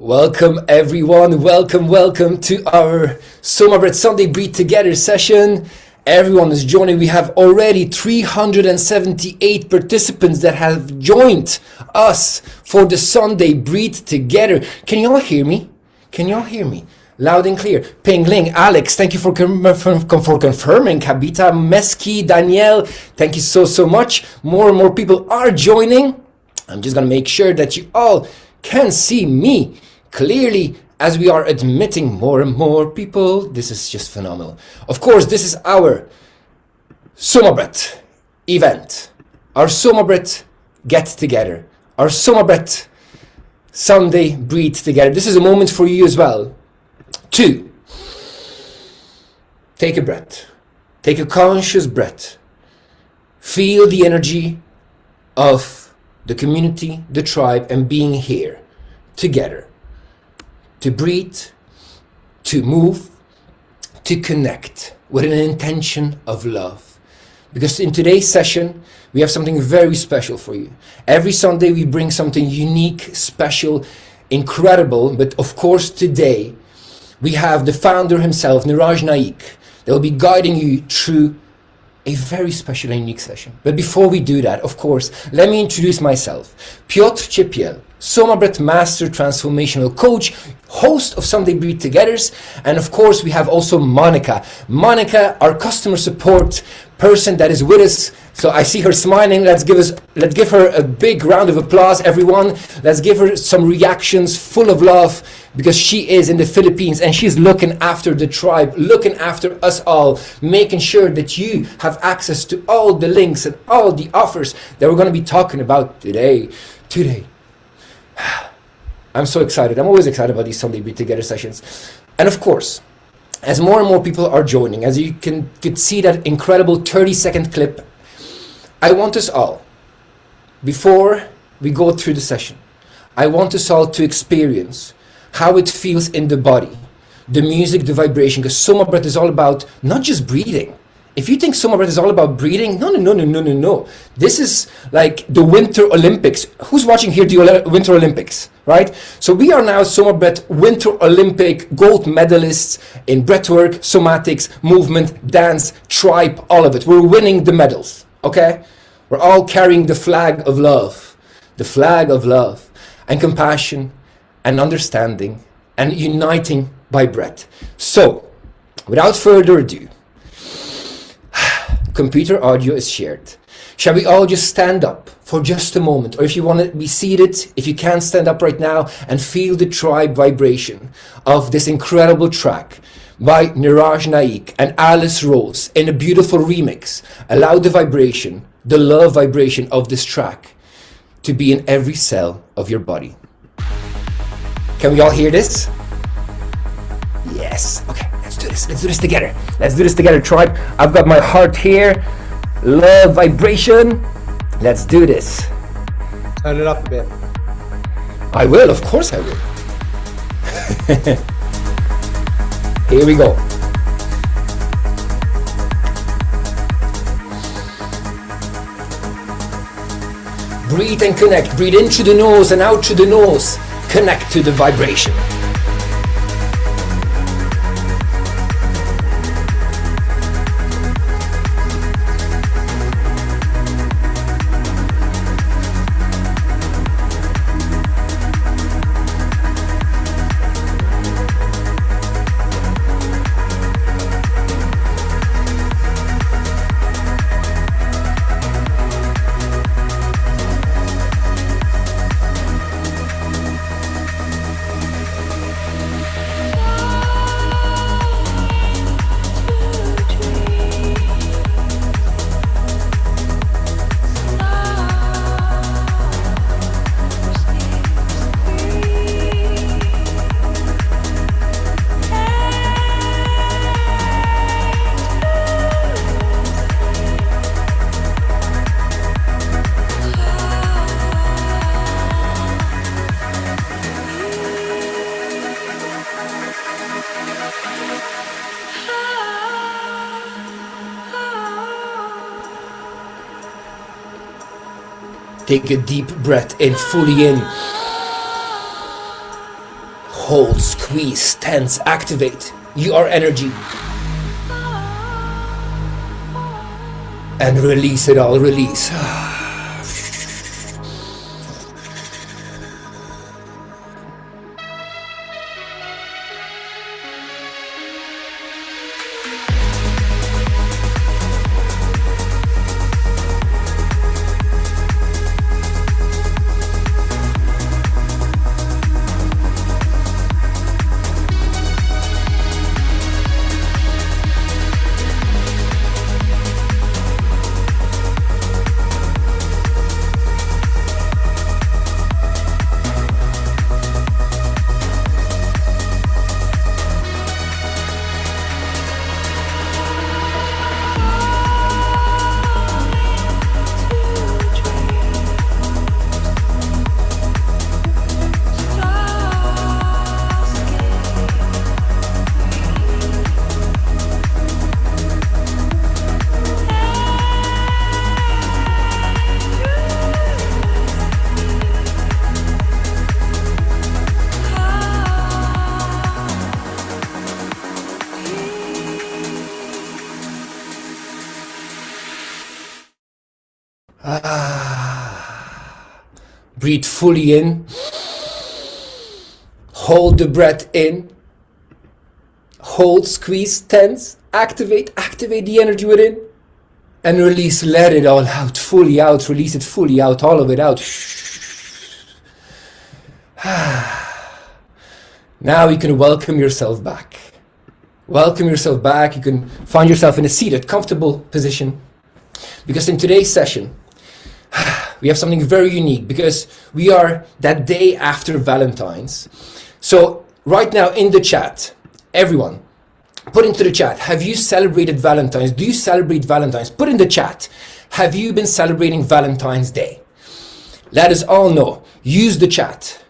Welcome everyone, welcome to our SOMA Breath Sunday Breathe Together session. Everyone is joining. We have already 378 participants that have joined us for the Sunday Breathe Together. Can you all hear me? Loud and clear. Ping Ling, Alex, thank you for confirming. Kabita, Meski, Danielle, thank you so much. More and more people are joining. I'm just gonna make sure that you all can see me clearly as we are admitting more and more people. This is just phenomenal. Of course, this is our SOMA Breath event, our SOMA Breath get together, our SOMA Breath Sunday Breathe Together. This is a moment for you as well to take a breath, take a conscious breath, feel the energy of the community, the tribe, and being here together. To breathe, to move, to connect with an intention of love. Because in today's session, we have something very special for you. Every Sunday we bring something unique, special, incredible, but of course today we have the founder himself, Niraj Naik, that will be guiding you through a very special and unique session. But before we do that, of course, let me introduce myself. Piotr Ciepiel, SOMA Breath Master Transformational Coach, host of Sunday Breathe Togethers, and of course we have also Monica. Monica, our customer support person that is with us. So I see her smiling. Let's give her a big round of applause, everyone. Let's give her some reactions full of love, because she is in the Philippines and she's looking after the tribe, looking after us all, making sure that you have access to all the links and all the offers that we're going to be talking about today. I'm so excited. I'm always excited about these Sunday Breathe Together sessions. And of course, as more and more people are joining, as you could see that incredible 30-second clip, I want us all, before we go through the session, I want us all to experience how it feels in the body, the music, the vibration, because SOMA Breath is all about not just breathing. If you think SOMA Breath is all about breathing, no. This is like the Winter Olympics. Who's watching here the Winter Olympics, right? So we are now SOMA Breath Winter Olympic gold medalists in breathwork, somatics, movement, dance, tribe, all of it. We're winning the medals, okay? We're all carrying the flag of love and compassion and understanding and uniting by breath. So, without further ado, computer audio is shared. Shall we all just stand up for just a moment? Or if you want to be seated, if you can't stand up right now, and feel the tribe vibration of this incredible track by Niraj Naik and Alice Rose in a beautiful remix. Allow the vibration, the love vibration of this track to be in every cell of your body. Can we all hear this? Yes. Okay, let's do this. Let's do this together. Let's do this together, tribe. I've got my heart here. Love vibration. Let's do this. Turn it up a bit. I will, of course I will. Here we go. Breathe and connect. Breathe in through the nose and out through the nose. Connect to the vibration. Take a deep breath in, fully in. Hold, squeeze, tense, activate. You are energy. And release it all, release. Breathe fully in. Hold the breath in. Hold, squeeze, tense, activate the energy within. And release, let it all out, fully out, release it fully out, all of it out. Now you can welcome yourself back. Welcome yourself back. You can find yourself in a seated, comfortable position. Because in today's session, we have something very unique because we are that day after Valentine's. So right now in the chat, everyone, put into the chat, have you celebrated Valentine's? Do you celebrate Valentine's? Put in the chat, have you been celebrating Valentine's Day? Let us all know. Use the chat.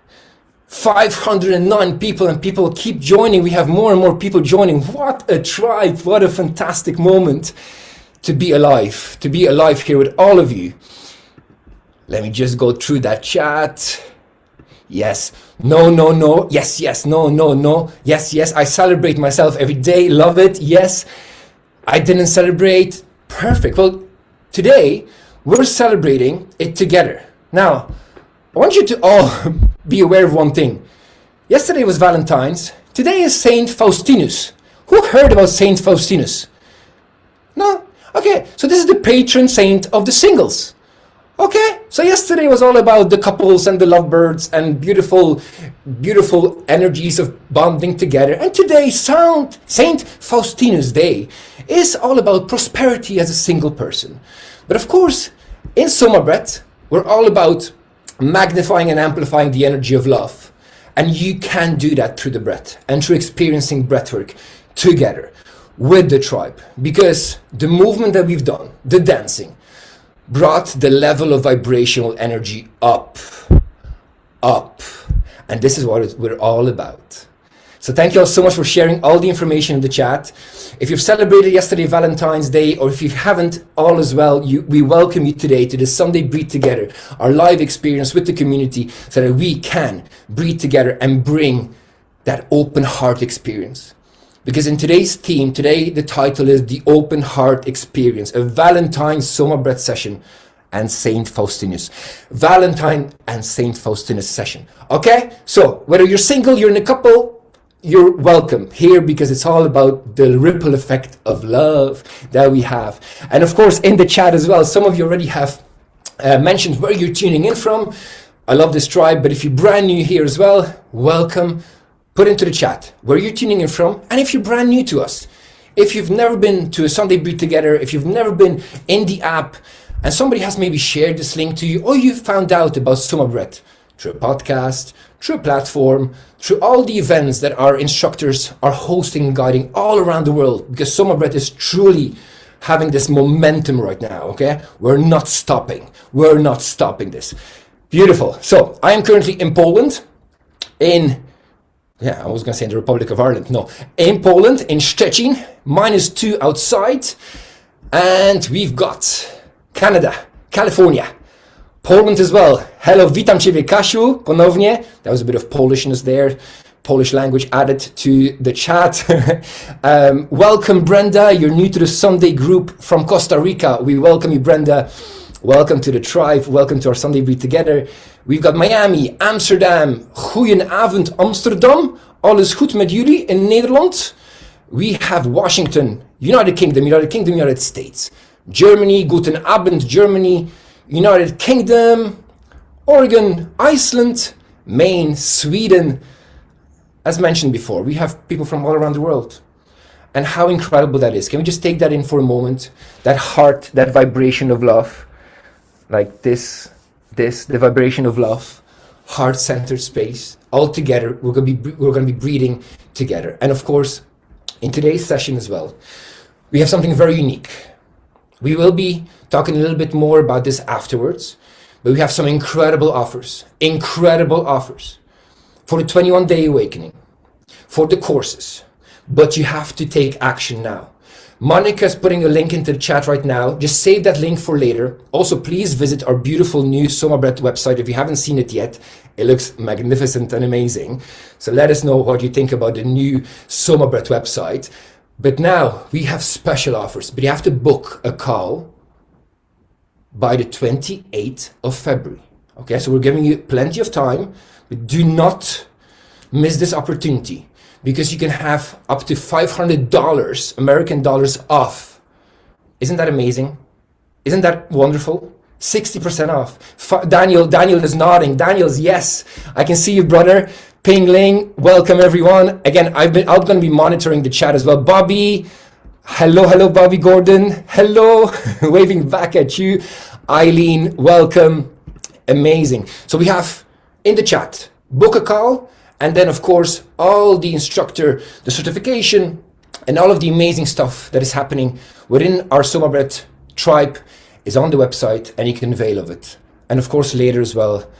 509 people and people keep joining. We have more and more people joining. What a tribe. What a fantastic moment to be alive here with all of you. Let me just go through that chat. Yes, no, no, no. Yes, yes, no, no, no. Yes, yes, I celebrate myself every day. Love it. Yes, I didn't celebrate. Perfect. Well, today we're celebrating it together. Now, I want you to all be aware of one thing. Yesterday was Valentine's. Today is Saint Faustinus. Who heard about Saint Faustinus? No? Okay, so this is the patron saint of the singles. Okay, so yesterday was all about the couples and the lovebirds and beautiful, beautiful energies of bonding together. And today, Saint Faustinus Day is all about prosperity as a single person. But of course, in SOMA Breath, we're all about magnifying and amplifying the energy of love. And you can do that through the breath and through experiencing breathwork together with the tribe. Because the movement that we've done, the dancing, brought the level of vibrational energy up. And this is what we're all about. So thank you all so much for sharing all the information in the chat. If you've celebrated yesterday Valentine's Day, or if you haven't, all as well, we welcome you today to the Sunday Breathe Together, our live experience with the community, so that we can breathe together and bring that open heart experience. Because in today's theme, today the title is The Open Heart Experience, a Valentine SOMA Breath session and Saint Faustinus. Valentine and Saint Faustinus session. Okay? So whether you're single, you're in a couple, you're welcome here because it's all about the ripple effect of love that we have. And of course, in the chat as well, some of you already have mentioned where you're tuning in from. I love this tribe, but if you're brand new here as well, welcome. Put into the chat where you're tuning in from, and if you're brand new to us, if you've never been to a Sunday Breathe Together, if you've never been in the app, and somebody has maybe shared this link to you, or you found out about SOMA Breath through a podcast, through a platform, through all the events that our instructors are hosting and guiding all around the world, because SOMA Breath is truly having this momentum right now, okay? We're not stopping. We're not stopping this. Beautiful. So I am currently in Poland, I was going to say in the Republic of Ireland. No, in Poland, in Szczecin, -2 outside. And we've got Canada, California, Poland as well. Hello, witam Ciebie, Kasiu, ponownie. That was a bit of Polishness there. Polish language added to the chat. Welcome, Brenda. You're new to the Sunday group from Costa Rica. We welcome you, Brenda. Welcome to the tribe. Welcome to our Sunday Breathe Together. We've got Miami, Amsterdam. Goedenavond, Amsterdam. Alles goed met jullie in Nederland? We have Washington, United Kingdom, United States. Germany, guten Abend, Germany. United Kingdom, Oregon, Iceland, Maine, Sweden. As mentioned before, we have people from all around the world. And how incredible that is. Can we just take that in for a moment? That heart, that vibration of love. Like this, the vibration of love. Heart-centered space. All together, we're gonna be breathing together. And of course, in today's session as well, we have something very unique. We will be talking a little bit more about this afterwards, but we have some incredible offers for the 21-day awakening, for the courses, but you have to take action now. Monica's putting a link into the chat right now. Just save that link for later. Also, please visit our beautiful new SOMA Breath website if you haven't seen it yet. It looks magnificent and amazing. So let us know what you think about the new SOMA Breath website. But now we have special offers, but you have to book a call by the 28th of February. Okay, so we're giving you plenty of time, but do not miss this opportunity because you can have up to $500 American dollars off. Isn't that amazing? Isn't that wonderful? 60% off. Daniel is nodding. Daniel's yes. I can see you, brother. Ping Ling, welcome everyone. Again, I'm going to be monitoring the chat as well. Bobby, hello, Bobby Gordon. Hello, waving back at you. Eileen, welcome. Amazing. So we have in the chat, book a call, and then of course, all the instructor, the certification, and all of the amazing stuff that is happening within our SOMA Breath tribe is on the website and you can avail of it. And of course, later as well,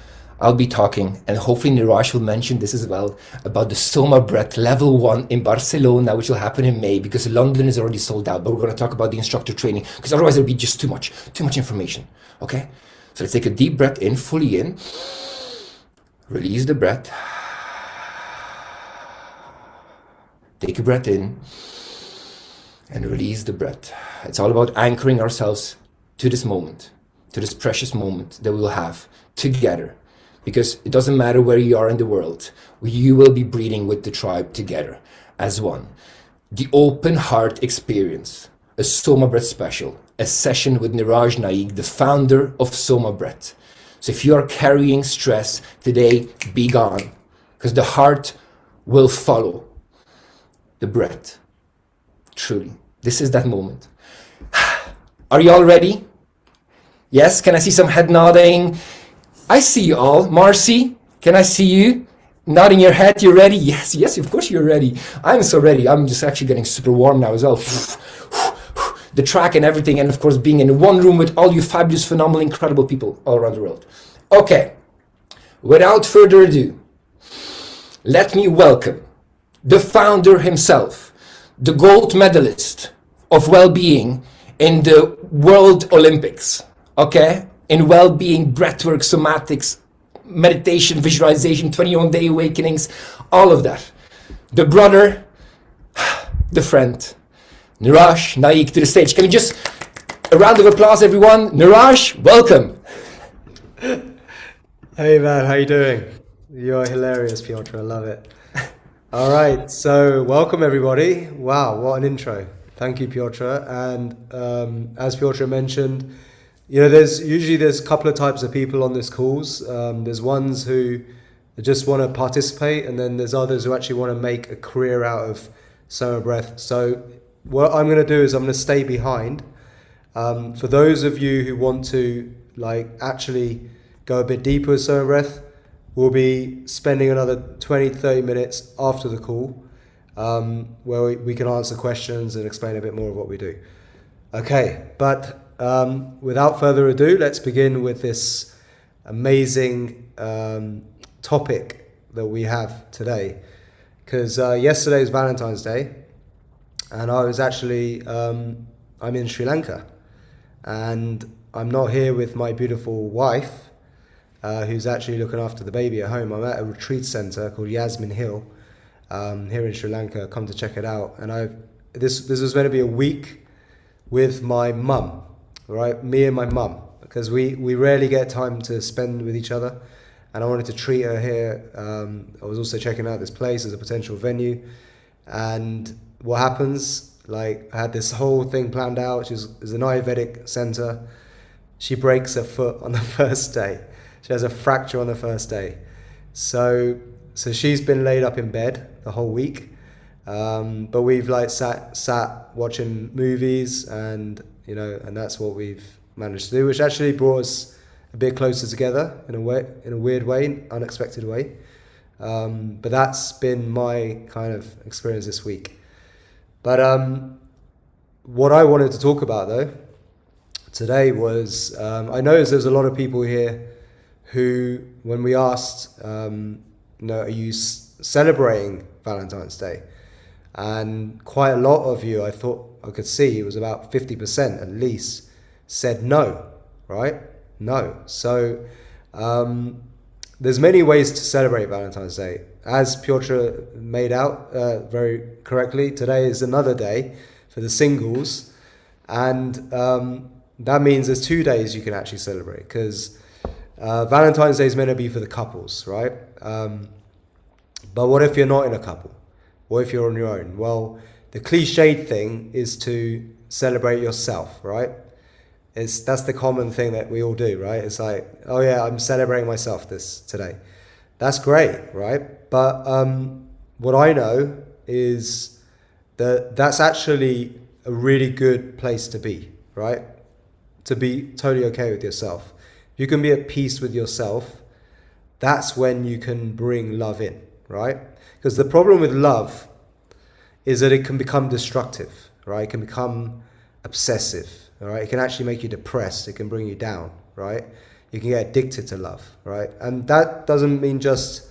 I'll be talking, and hopefully Niraj will mention this as well, about the SOMA Breath Level 1 in Barcelona, which will happen in May, because London is already sold out, but we're going to talk about the instructor training, because otherwise it'll be just too much information, okay? So let's take a deep breath in, fully in, release the breath, take a breath in, and release the breath. It's all about anchoring ourselves to this moment, to this precious moment that we will have together. Because it doesn't matter where you are in the world, you will be breathing with the tribe together as one. The open heart experience, a SOMA Breath special, a session with Niraj Naik, the founder of SOMA Breath. So if you are carrying stress today, be gone, because the heart will follow the breath. Truly, this is that moment. Are you all ready? Yes, can I see some head nodding? I see you all. Marcy, can I see you? Nodding your head, you ready? Yes, of course you're ready. I'm so ready. I'm just actually getting super warm now as well. The track and everything, and of course being in one room with all you fabulous, phenomenal, incredible people all around the world. Okay, without further ado, let me welcome the founder himself, the gold medalist of well-being in the World Olympics, okay? In well-being, breathwork, somatics, meditation, visualization, 21-day awakenings, all of that. The brother, the friend, Niraj Naik to the stage. Can we just, a round of applause, everyone. Niraj, welcome. Hey man, how you doing? You're hilarious, Piotr. I love it. All right, so welcome everybody. Wow, what an intro. Thank you, Piotr. And as Piotr mentioned, you know, there's a couple of types of people on this calls. There's ones who just want to participate, and then there's others who actually want to make a career out of SOMA Breath. So what I'm going to do is I'm going to stay behind. For those of you who want to actually go a bit deeper with SOMA Breath, we'll be spending another 20-30 minutes after the call where we can answer questions and explain a bit more of what we do. Okay, but without further ado, let's begin with this amazing topic that we have today. Because yesterday is Valentine's Day, and I was actually, I'm in Sri Lanka, and I'm not here with my beautiful wife. who's actually looking after the baby at home. I'm at a retreat center called Yasmin Hill here in Sri Lanka. Come to check it out. And this was meant to be a week with my mum, right? Me and my mum, because we rarely get time to spend with each other. And I wanted to treat her here. I was also checking out this place as a potential venue. And what happens, like, I had this whole thing planned out. She's an Ayurvedic center. She breaks her foot on the first day. She has a fracture on the first day. So she's been laid up in bed the whole week. But we've like sat watching movies, and that's what we've managed to do, which actually brought us a bit closer together in a weird way, unexpected way. But that's been my kind of experience this week. But what I wanted to talk about though today was, I noticed there's a lot of people here who, when we asked, are you celebrating Valentine's Day? And quite a lot of you, I thought I could see, it was about 50% at least, said no, right? No. So there's many ways to celebrate Valentine's Day. As Piotr made out very correctly, today is another day for the singles. And that means there's 2 days you can actually celebrate, because Valentine's Day is meant to be for the couples, right? But what if you're not in a couple? What if you're on your own? Well, the cliched thing is to celebrate yourself, right? That's the common thing that we all do, right? It's like, oh yeah, I'm celebrating myself today. That's great, right? But what I know is that that's actually a really good place to be, right? To be totally okay with yourself. If you can be at peace with yourself, that's when you can bring love in, right? Because the problem with love is that it can become destructive, right? It can become obsessive, all right? It can actually make you depressed. It can bring you down, right? You can get addicted to love, right? And that doesn't mean just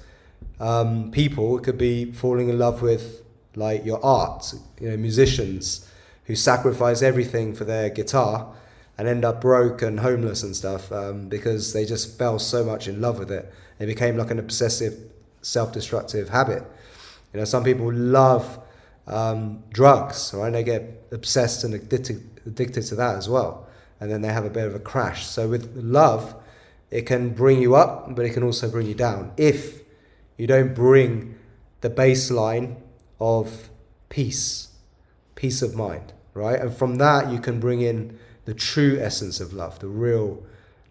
people. It could be falling in love with, like, your art, musicians who sacrifice everything for their guitar and end up broke and homeless and stuff because they just fell so much in love with it. It became like an obsessive, self-destructive habit. Some people love drugs, right? They get obsessed and addicted to that as well. And then they have a bit of a crash. So with love, it can bring you up, but it can also bring you down if you don't bring the baseline of peace of mind, right? And from that, you can bring in the true essence of love, the real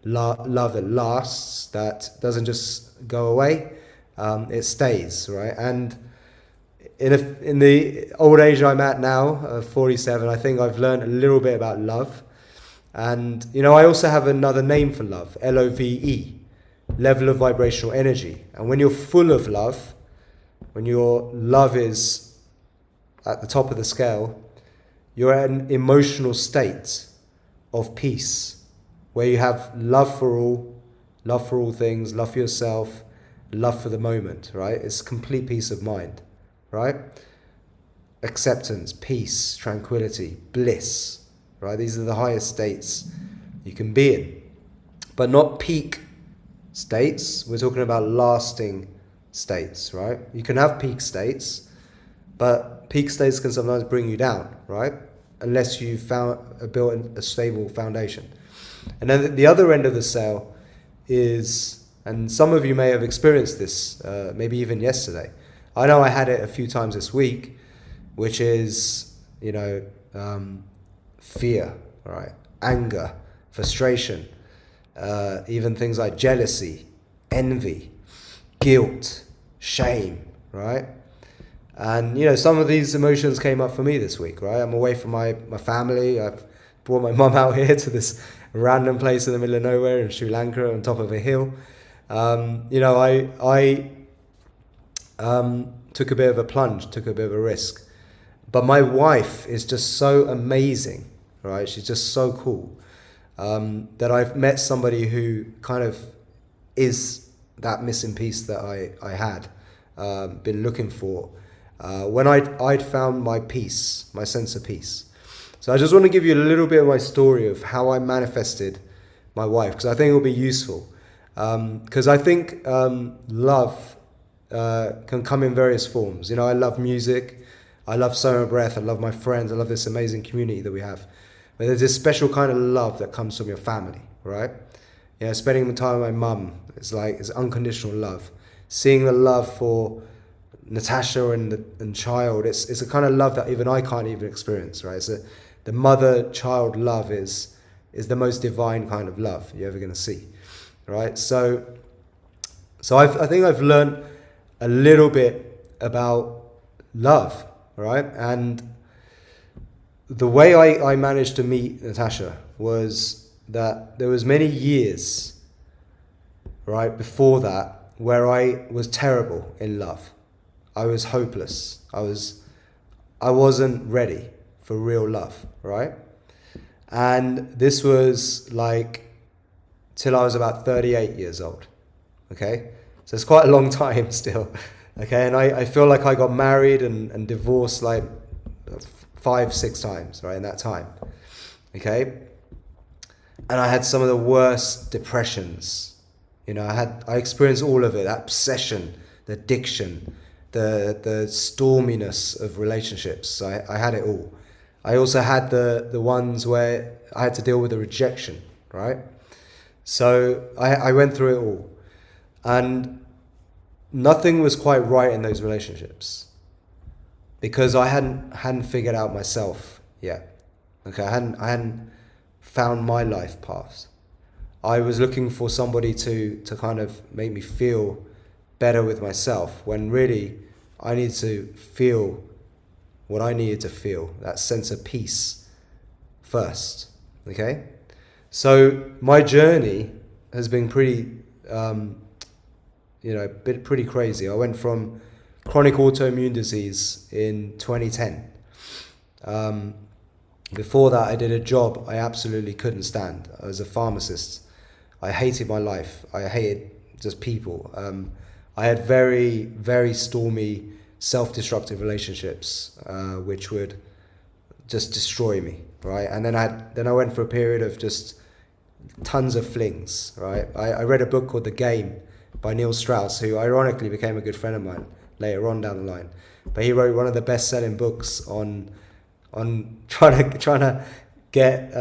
love that lasts, that doesn't just go away, it stays, right? And in the old age I'm at now, 47, I think I've learned a little bit about love. And, I also have another name for love, LOVE, level of vibrational energy. And when you're full of love, when your love is at the top of the scale, you're at an emotional state of peace, where you have love for all things, love for yourself, love for the moment, right? It's complete peace of mind, right? Acceptance, peace, tranquility, bliss, right? These are the highest states you can be in, but not peak states. We're talking about lasting states, right? You can have peak states, but peak states can sometimes bring you down, right? Unless you've built a stable foundation. And then the other end of the scale is, and some of you may have experienced this, maybe even yesterday. I know I had it a few times this week, which is, fear, right? Anger, frustration, even things like jealousy, envy, guilt, shame, right? And, some of these emotions came up for me this week, right? I'm away from my family. I've brought my mum out here to this random place in the middle of nowhere in Sri Lanka on top of a hill. I took a bit of a plunge, took a bit of a risk. But my wife is just so amazing, right? She's just so cool that I've met somebody who kind of is that missing piece that I had been looking for when I'd found my peace, my sense of peace. So I just want to give you a little bit of my story of how I manifested my wife, because I think it will be useful. Because I think love can come in various forms. You know, I love music, I love SOMA Breath, I love my friends, I love this amazing community that we have. But there's this special kind of love that comes from your family, right? You know, spending time with my mum, it's unconditional love. Seeing the love for Natasha and child, it's a kind of love that even I can't even experience, right? The mother-child love is the most divine kind of love you're ever going to see, right? So I think I've learned a little bit about love, right? And the way I managed to meet Natasha was that there was many years, right, before that where I was terrible in love. I was hopeless. I wasn't ready for real love, right? And this was like till I was about 38 years old, okay? So it's quite a long time still, okay? And I feel like I got married and divorced like 5-6 times, right, in that time, okay? And I had some of the worst depressions. You know, I experienced all of it, that obsession, the addiction, the storminess of relationships. I had it all. I also had the ones where I had to deal with the rejection, right? So I went through it all. And nothing was quite right in those relationships because I hadn't figured out myself yet. Okay, I hadn't found my life path. I was looking for somebody to kind of make me feel better with myself when really I needed to feel what I needed to feel, that sense of peace first, okay? So my journey has been pretty, pretty crazy. I went from chronic autoimmune disease in 2010. Before that, I did a job I absolutely couldn't stand. I was a pharmacist. I hated my life. I hated just people. I had very, very stormy, self-destructive relationships, which would just destroy me, right? And then I went for a period of just tons of flings, right? I read a book called The Game by Neil Strauss, who ironically became a good friend of mine later on down the line. But he wrote one of the best-selling books on trying to get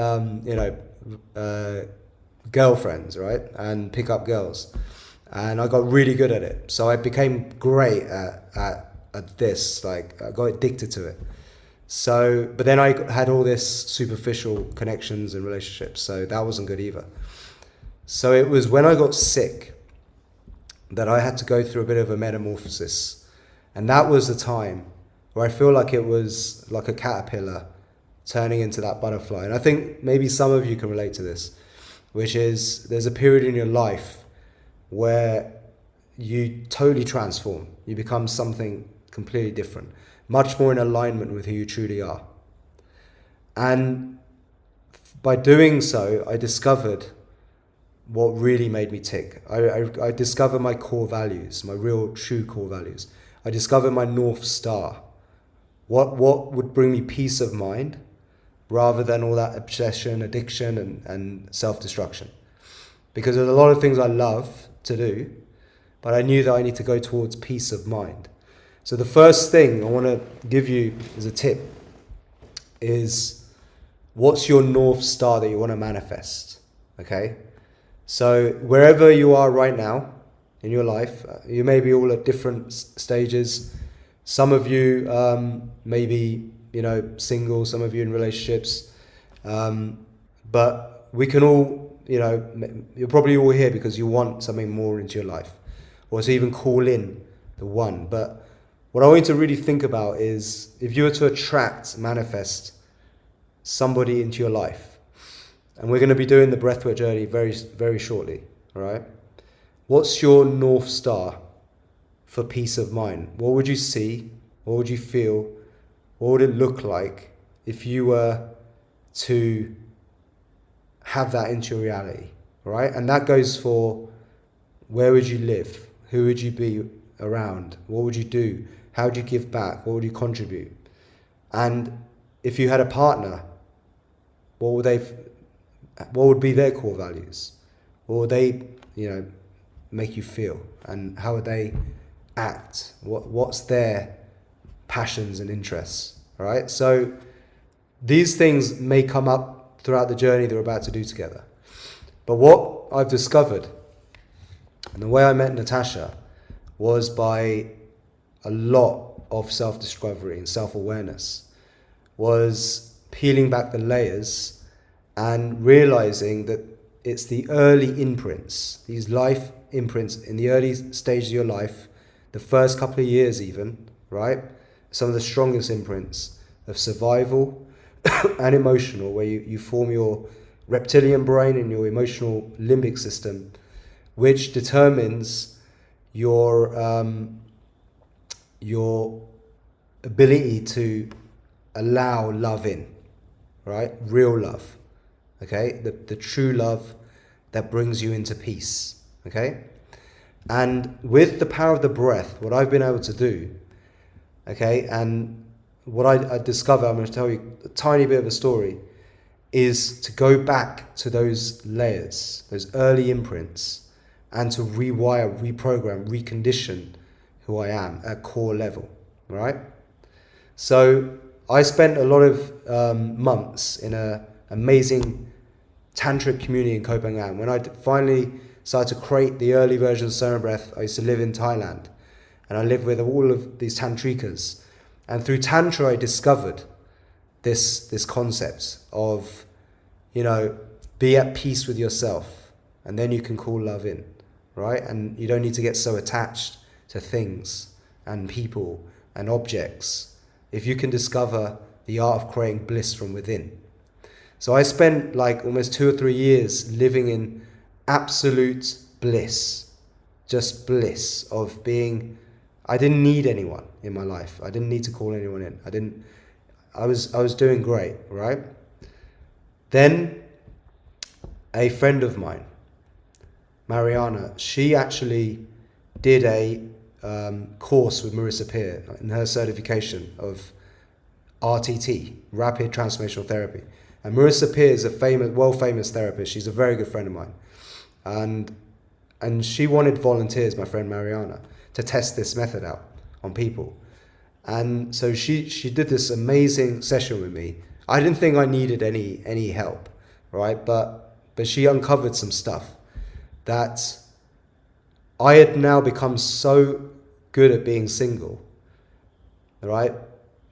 girlfriends, right, and pick up girls, and I got really good at it. So I became great at this. Like I got addicted to it. So, but then I had all this superficial connections and relationships, so that wasn't good either. So it was when I got sick that I had to go through a bit of a metamorphosis, and that was the time where I feel like it was like a caterpillar turning into that butterfly. And I think maybe some of you can relate to this, which is there's a period in your life where you totally transform. You become something completely different, much more in alignment with who you truly are. And by doing so, I discovered what really made me tick. I discovered my core values, my real true core values. I discovered my North Star. What would bring me peace of mind rather than all that obsession, addiction, and self-destruction. Because there's a lot of things I love to do, but I knew that I need to go towards peace of mind. So the first thing I want to give you as a tip is, what's your North Star that you want to manifest, okay? So wherever you are right now in your life, you may be all at different stages. Some of you may be, single, some of you in relationships, but we can all, you're probably all here because you want something more into your life, or to even call in the one. But what I want you to really think about is, if you were to manifest somebody into your life, and we're going to be doing the Breathwork journey very, very shortly, all right? What's your North Star for peace of mind? What would you see? What would you feel? What would it look like if you were to have that into your reality, right? And that goes for, where would you live? Who would you be around? What would you do? How would you give back? What would you contribute? And if you had a partner, what would be their core values? What would they, make you feel, and how would they act? What's their passions and interests? All right. So these things may come up throughout the journey that we're about to do together. But what I've discovered, and the way I met Natasha, was by a lot of self-discovery and self-awareness, was peeling back the layers and realizing that it's the early imprints, these life imprints in the early stages of your life, the first couple of years even, right? Some of the strongest imprints of survival and emotional, where you form your reptilian brain and your emotional limbic system, which determines your ability to allow love in, right? Real love, okay? The true love that brings you into peace, okay? And with the power of the breath, what I've been able to do, okay, and what I discover, I'm going to tell you a tiny bit of a story, is to go back to those layers, those early imprints, and to rewire, reprogram, recondition who I am at core level, right? So I spent a lot of months in an amazing tantric community in Copenhagen. When I finally started to create the early version of SOMA Breath, I used to live in Thailand, and I lived with all of these tantrikas. And through Tantra, I discovered this concept of, be at peace with yourself, and then you can call love in, right? And you don't need to get so attached to things and people and objects if you can discover the art of creating bliss from within. So I spent like almost 2 or 3 years living in absolute bliss, just bliss of being. I didn't need anyone in my life. I didn't need to call anyone in. I was doing great, right? Then a friend of mine, Mariana, she actually did a course with Marissa Peer in her certification of RTT, Rapid Transformational Therapy. And Marissa Peer is a world famous therapist. She's a very good friend of mine. And she wanted volunteers, my friend Mariana, to test this method out on people. And so she did this amazing session with me. I didn't think I needed any help, right? But she uncovered some stuff that I had now become so good at being single, right?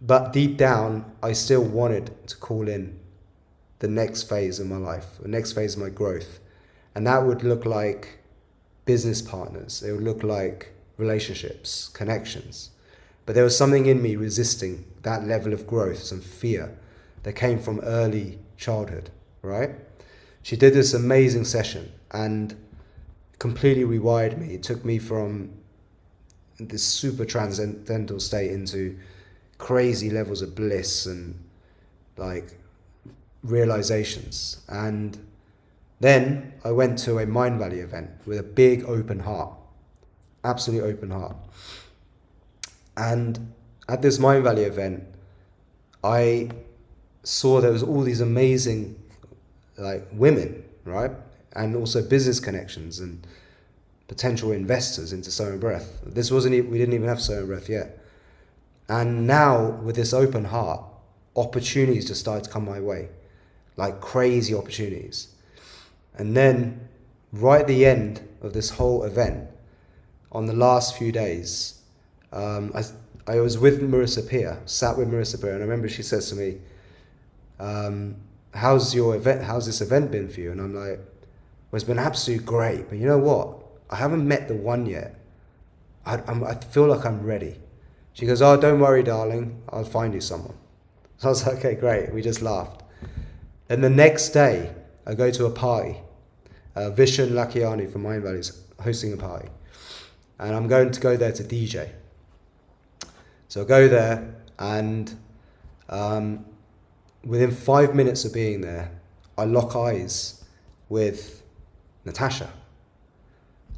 But deep down, I still wanted to call in the next phase of my life, the next phase of my growth. And that would look like business partners. It would look like relationships, connections. But there was something in me resisting that level of growth, some fear that came from early childhood, right? She did this amazing session and completely rewired me. It took me from this super transcendental state into crazy levels of bliss and like realizations. And then I went to a Mind Valley event with a big open heart, absolute open heart. And at this Mind Valley event, I saw there was all these amazing like women, right? And also business connections and potential investors into SOMA Breath. We didn't even have SOMA Breath yet. And now with this open heart, opportunities just started to come my way, like crazy opportunities. And then right at the end of this whole event, on the last few days, I was with Marissa Peer, sat with Marissa Peer, and I remember she says to me, how's this event been for you? And I'm like, well, it's been absolutely great, but you know what? I haven't met the one yet. I feel like I'm ready. She goes, oh, don't worry, darling, I'll find you someone. So I was like, okay, great. We just laughed. Then the next day, I go to a party. Vishen Lakiani from Mind Valley is hosting a party. And I'm going to go there to DJ. So I go there, and within 5 minutes of being there, I lock eyes with Natasha.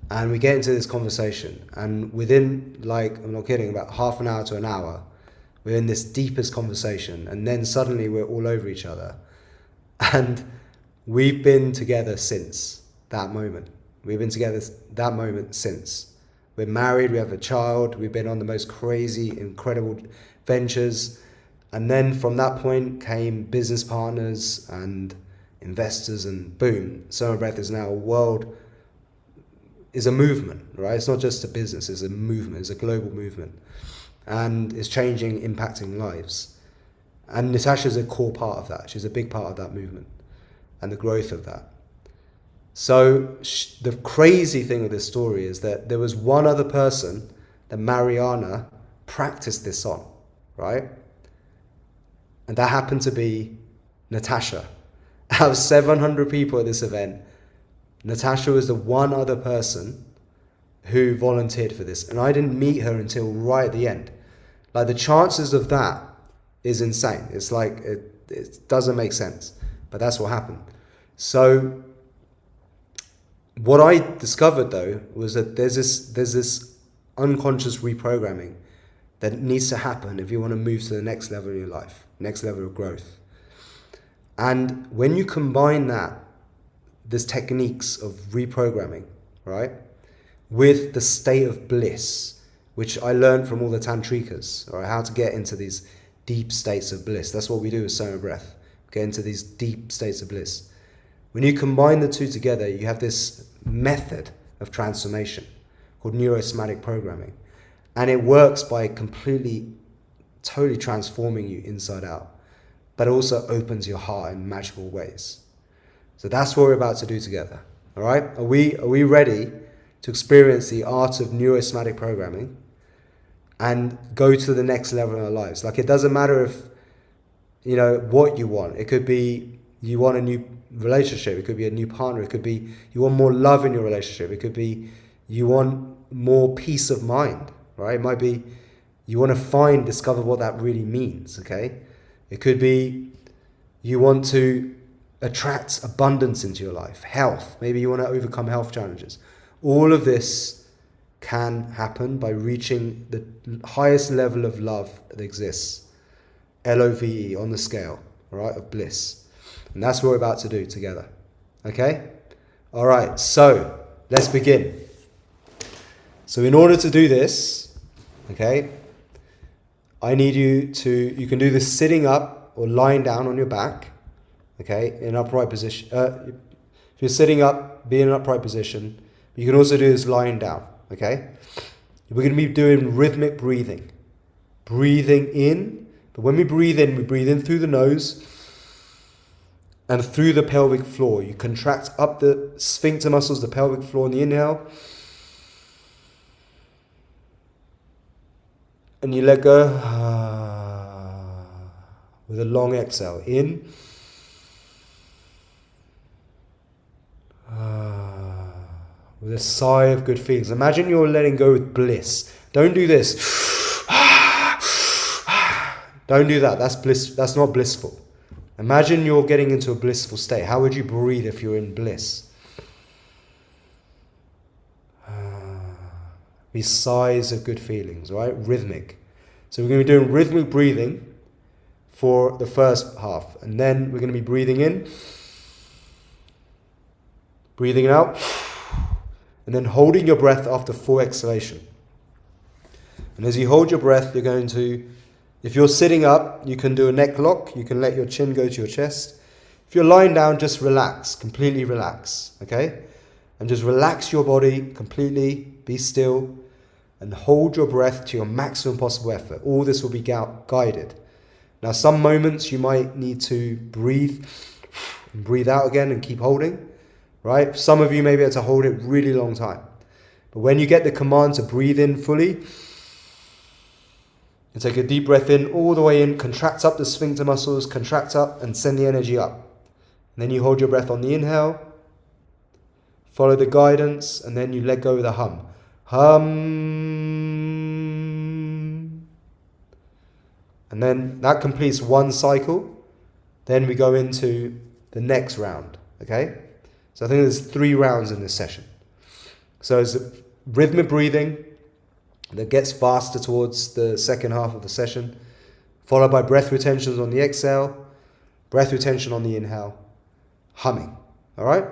And we get into this conversation, and within, like, I'm not kidding, about half an hour to an hour, we're in this deepest conversation, and then suddenly we're all over each other. And we've been together since that moment. We've been together that moment since. We're married, we have a child, we've been on the most crazy, incredible ventures. And then from that point came business partners and investors, and boom, SOMA Breath is now is a movement, right? It's not just a business, it's a movement, it's a global movement. And it's changing, impacting lives. And Natasha's a core part of that. She's a big part of that movement and the growth of that. So the crazy thing of this story is that there was one other person that Mariana practiced this on, right? And that happened to be Natasha. Out of 700 people at this event, Natasha was the one other person who volunteered for this. And I didn't meet her until right at the end. Like, the chances of that is insane. It's like, it doesn't make sense, but that's what happened. So what I discovered though was that there's this unconscious reprogramming that needs to happen if you want to move to the next level of your life, next level of growth. And when you combine these techniques of reprogramming, right, with the state of bliss, which I learned from all the tantrikas, right, how to get into these deep states of bliss. That's what we do with SOMA Breath, get into these deep states of bliss. When you combine the two together, you have this method of transformation called neurosomatic programming. And it works by totally transforming you inside out, but also opens your heart in magical ways. So that's what we're about to do together. All right? Are we ready to experience the art of neurosomatic programming and go to the next level in our lives? Like, it doesn't matter if, what you want. It could be you want a new relationship. It could be a new partner. It could be you want more love in your relationship. It could be you want more peace of mind, right? It might be you want to discover what that really means, okay? It could be you want to attract abundance into your life, health. Maybe you want to overcome health challenges. All of this can happen by reaching the highest level of love that exists, LOVE on the scale, all right, of bliss. And that's what we're about to do together, okay? All right, so let's begin. So in order to do this, okay, I need you can do this sitting up or lying down on your back, okay, in upright position. If you're sitting up, be in an upright position. You can also do this lying down, okay? We're going to be doing rhythmic breathing. Breathing in, but when we breathe in through the nose and through the pelvic floor. You contract up the sphincter muscles, the pelvic floor on the inhale. And you let go with a long exhale. In. With a sigh of good feelings. Imagine you're letting go with bliss. Don't do this. Don't do that. That's bliss. That's not blissful. Imagine you're getting into a blissful state. How would you breathe if you're in bliss? These sighs of good feelings, right? Rhythmic. So we're going to be doing rhythmic breathing for the first half. And then we're going to be breathing in, breathing out, and then holding your breath after full exhalation. And as you hold your breath, you're going to, if you're sitting up, you can do a neck lock. You can let your chin go to your chest. If you're lying down, just relax, completely relax, okay? And just relax your body completely, be still, and hold your breath to your maximum possible effort. All this will be guided. Now, some moments you might need to breathe and breathe out again and keep holding, right? Some of you may be able to hold it really long time. But when you get the command to breathe in fully, you take a deep breath in, all the way in, contract up the sphincter muscles, contract up and send the energy up. And then you hold your breath on the inhale, follow the guidance, and then you let go with a hum. Hum. And then that completes one cycle. Then we go into the next round, okay? So I think there's 3 rounds in this session. So it's rhythmic breathing that gets faster towards the second half of the session, followed by breath retentions on the exhale, breath retention on the inhale, humming, all right?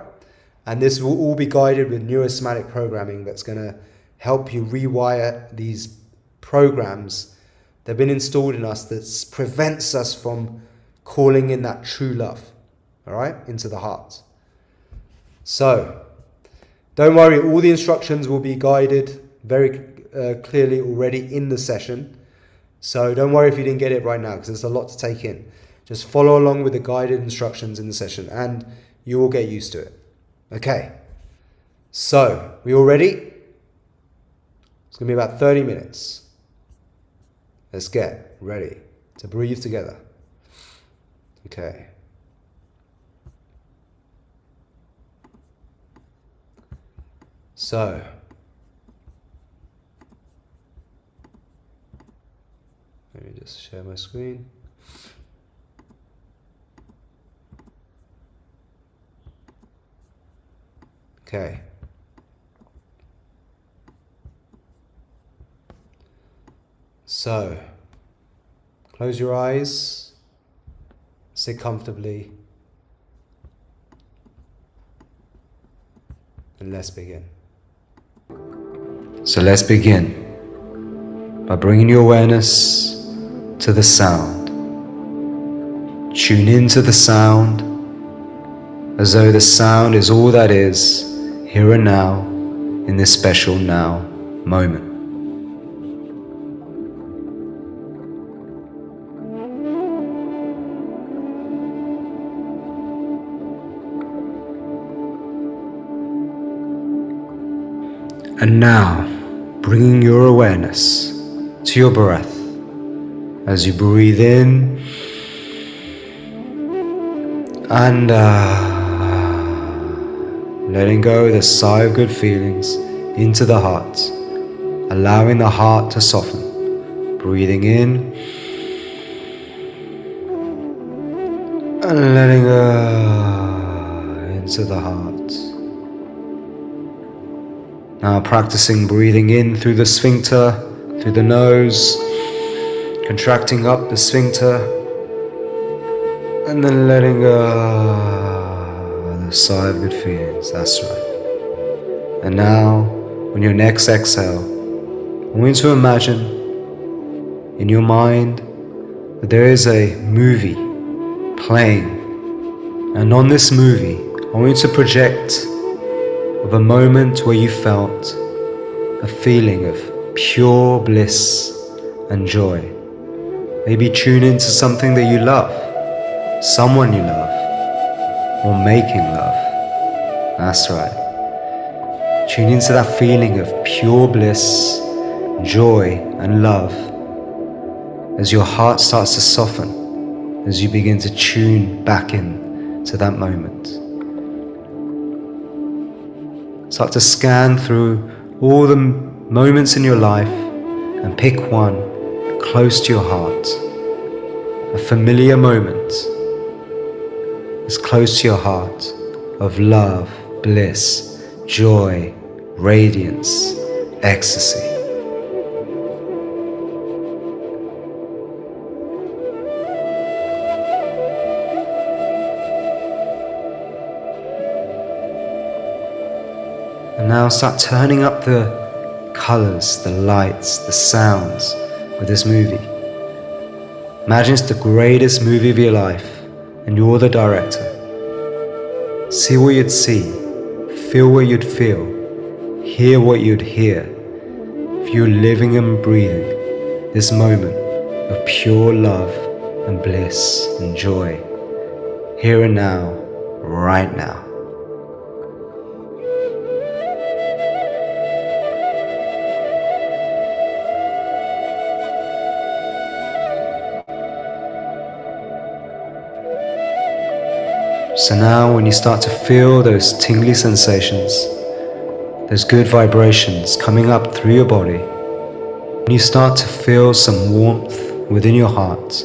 And this will all be guided with neurosomatic programming that's going to help you rewire these programs that have been installed in us that prevents us from calling in that true love, all right, into the heart. So, don't worry, all the instructions will be guided very clearly already in the session. So don't worry if you didn't get it right now, because there's a lot to take in. Just follow along with the guided instructions in the session and you will get used to it. Okay, so we all ready? It's going to be about 30 minutes. Let's get ready to breathe together. Okay. So, let me just share my screen. Okay. So, close your eyes, sit comfortably, and let's begin. So let's begin by bringing your awareness to the sound. Tune into the sound as though the sound is all that is here and now in this special now moment. And now, bringing your awareness to your breath as you breathe in and letting go the sigh of good feelings into the heart, allowing the heart to soften, breathing in and letting go into the heart. Now practicing breathing in through the sphincter, through the nose, contracting up the sphincter, and then letting go the sigh of good feelings. That's right. And now, on your next exhale, I want you to imagine in your mind that there is a movie playing, and on this movie, I want you to project of a moment where you felt a feeling of pure bliss and joy. Maybe tune into something that you love, someone you love, or making love. That's right. Tune into that feeling of pure bliss, joy, and love as your heart starts to soften, as you begin to tune back in to that moment. Start to scan through all the moments in your life and pick one close to your heart. A familiar moment is close to your heart of love, bliss, joy, radiance, ecstasy. And now start turning up the colors, the lights, the sounds with this movie. Imagine it's the greatest movie of your life and you're the director. See what you'd see, feel what you'd feel, hear what you'd hear if you're living and breathing this moment of pure love and bliss and joy, here and now, right now. So now when you start to feel those tingly sensations, those good vibrations coming up through your body, and you start to feel some warmth within your heart,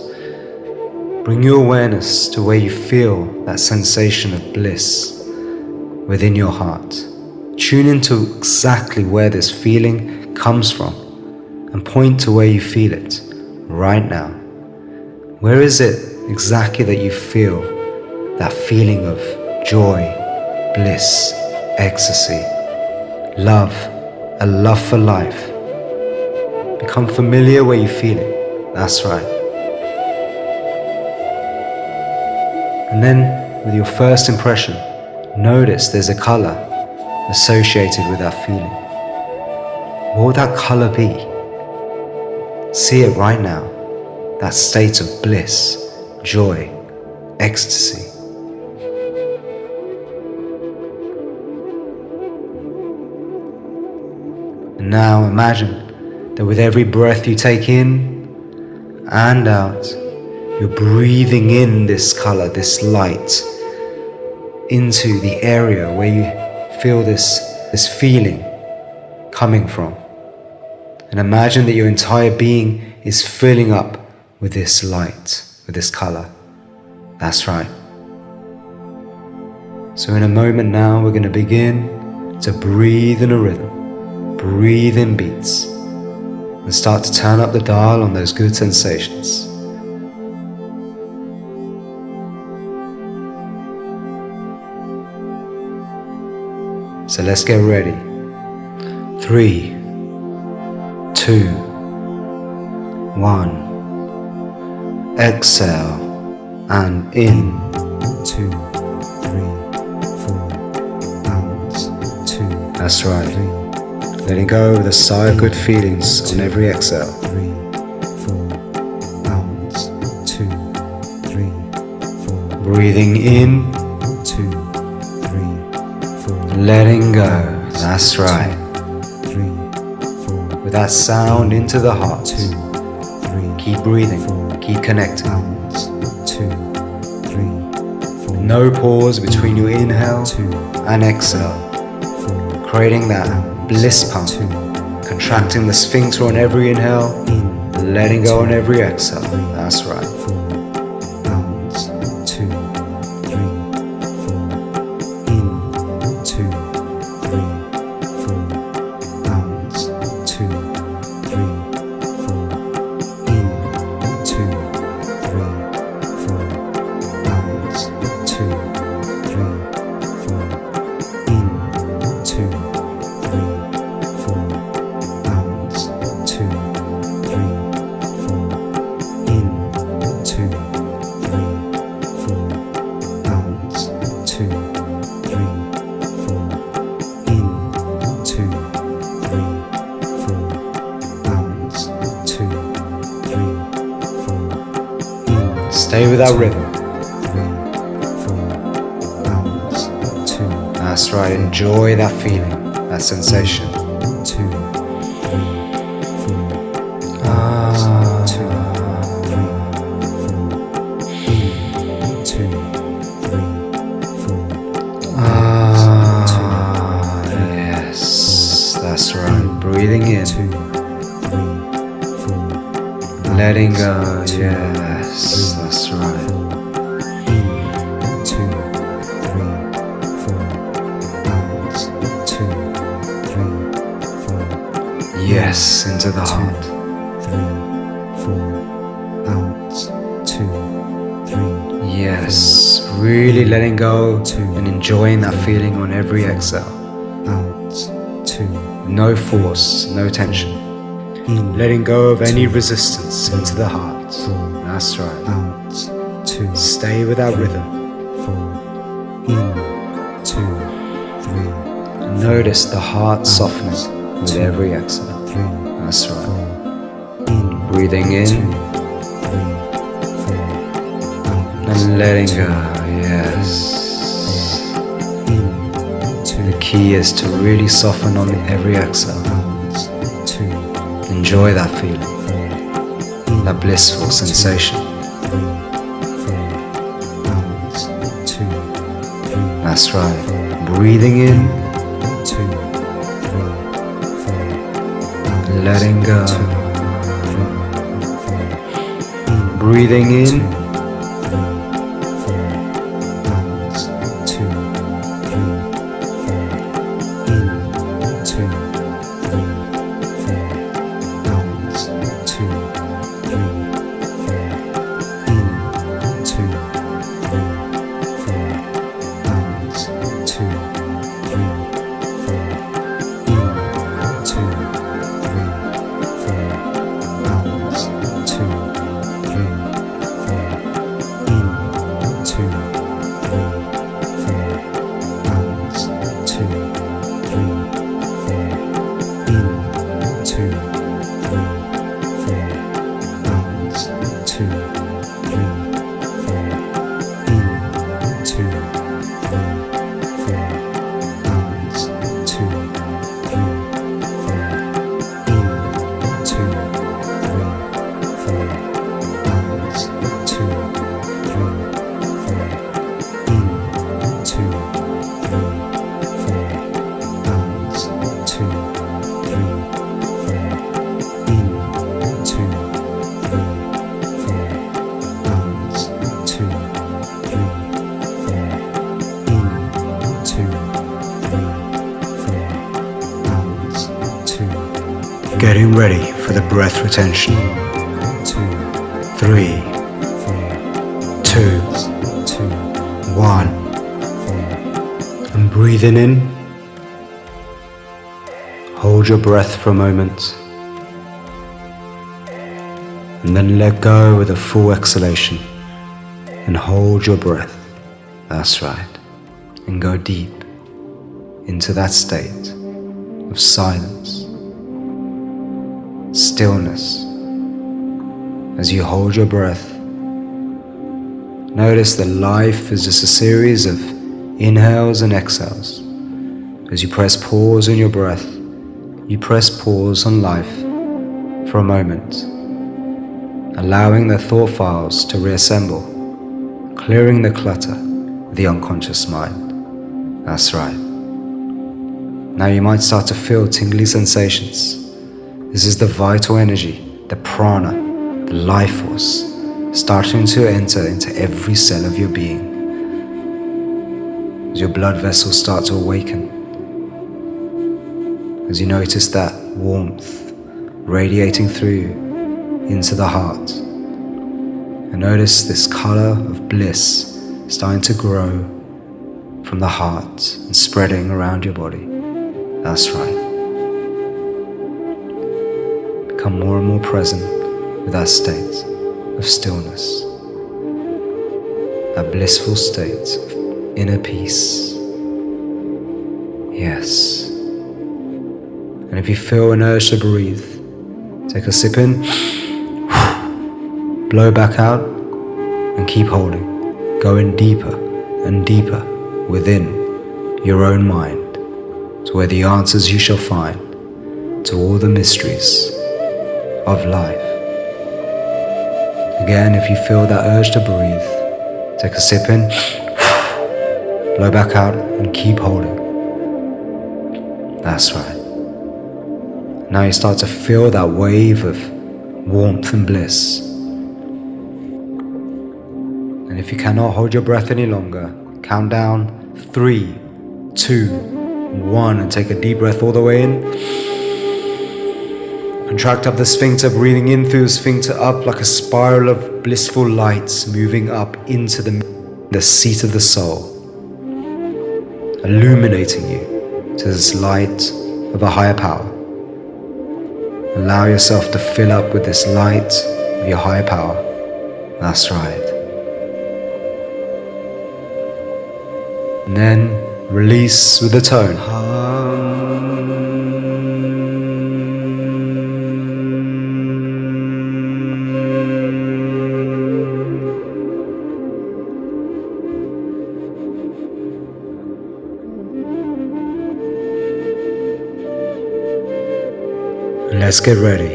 bring your awareness to where you feel that sensation of bliss within your heart. Tune into exactly where this feeling comes from and point to where you feel it right now. Where is it exactly that you feel that feeling of joy, bliss, ecstasy, love, a love for life. Become familiar where you feel it. That's right. And then, with your first impression, notice there's a color associated with that feeling. What would that color be? See it right now. That state of bliss, joy, ecstasy. And now imagine that with every breath you take in and out, you're breathing in this color, this light, into the area where you feel this feeling coming from. And imagine that your entire being is filling up with this light, with this color. That's right. So in a moment now, we're going to begin to breathe in a rhythm, breathe in beats, and start to turn up the dial on those good sensations. So let's get ready. 3, 2, 1. Exhale and in. 2, 3, 4. Out. 2. That's right. 3, letting go with a sigh of good feelings on every exhale. 3, 4. Out. 2, 3, 4. Breathing in. 2, 3, 4. Letting go. That's right. 3, 4. With that sound into the heart. 2, 3. Keep breathing. 4. Keep connecting. Out. 2, 3, 4. No pause between your inhale and exhale. 4. Creating that bliss pump. 2. Contracting the sphincter on every inhale. In. Letting go on every exhale. 3. That's right. 4. Out. 2, 3, 4. In. 2, 3, 4. Out. 2, 3, 4. In. 2, 3, 4. Out. 2, 3, 4. In. 2, 3, 4. Out. 2, 3, 4. In. 2, 3, 4. Out. 2, 3, 4. In. 2, 3, 4. Out. 2, 3, 4. In. Stay with that rhythm. 3, 4. Out. 2. That's right. Enjoy that feeling, that sensation. 2, 3, 4. Ah. 2, 3, 4. In. 2, 3, 4. Ah. Yes. That's right. Breathing in. 2, 3, 4. Letting go. Yes. That's right. 2, 3, 4. Out. 2, 3, 4. Yes, into the heart. 3, 4. Out. 2, 3. Yes, really letting go and enjoying that feeling on every exhale. Out. 2. No force, no tension. Letting go of any resistance into the heart. 4. That's right. Out. 2. Stay with that rhythm. 4. In. 2, 3. Notice the heart softening with every exhale. 3. That's right. In. Breathing in. 2, 3, 4. And letting go. Yes. The key is to really soften on every exhale. Enjoy that feeling, that blissful sensation. That's right. Breathing in, letting go. Breathing in, Getting ready for the breath retention. 3, 2, 1. And breathing in. Hold your breath for a moment. And then let go with a full exhalation. And hold your breath. That's right. And go deep into that state of silence, stillness. As you hold your breath, notice that life is just a series of inhales and exhales. As you press pause on your breath, you press pause on life for a moment, allowing the thought files to reassemble, clearing the clutter of the unconscious mind. That's right. Now you might start to feel tingly sensations. This is the vital energy, the prana, the life force, starting to enter into every cell of your being. As your blood vessels start to awaken, as you notice that warmth radiating through into the heart, and notice this color of bliss starting to grow from the heart and spreading around your body. That's right. Become more and more present with that state of stillness, that blissful state of inner peace. Yes. And if you feel an urge to breathe, take a sip in, blow back out, and keep holding, going deeper and deeper within your own mind, to where the answers you shall find to all the mysteries of life. Again, if you feel that urge to breathe, take a sip in, blow back out, and keep holding. That's right. Now you start to feel that wave of warmth and bliss. And if you cannot hold your breath any longer, count down 3, 2, 1, and take a deep breath all the way in. Contract up the sphincter, breathing in through the sphincter up like a spiral of blissful lights moving up into the seat of the soul, illuminating you to this light of a higher power. Allow yourself to fill up with this light of your higher power. That's right. And then release with a tone. And let's get ready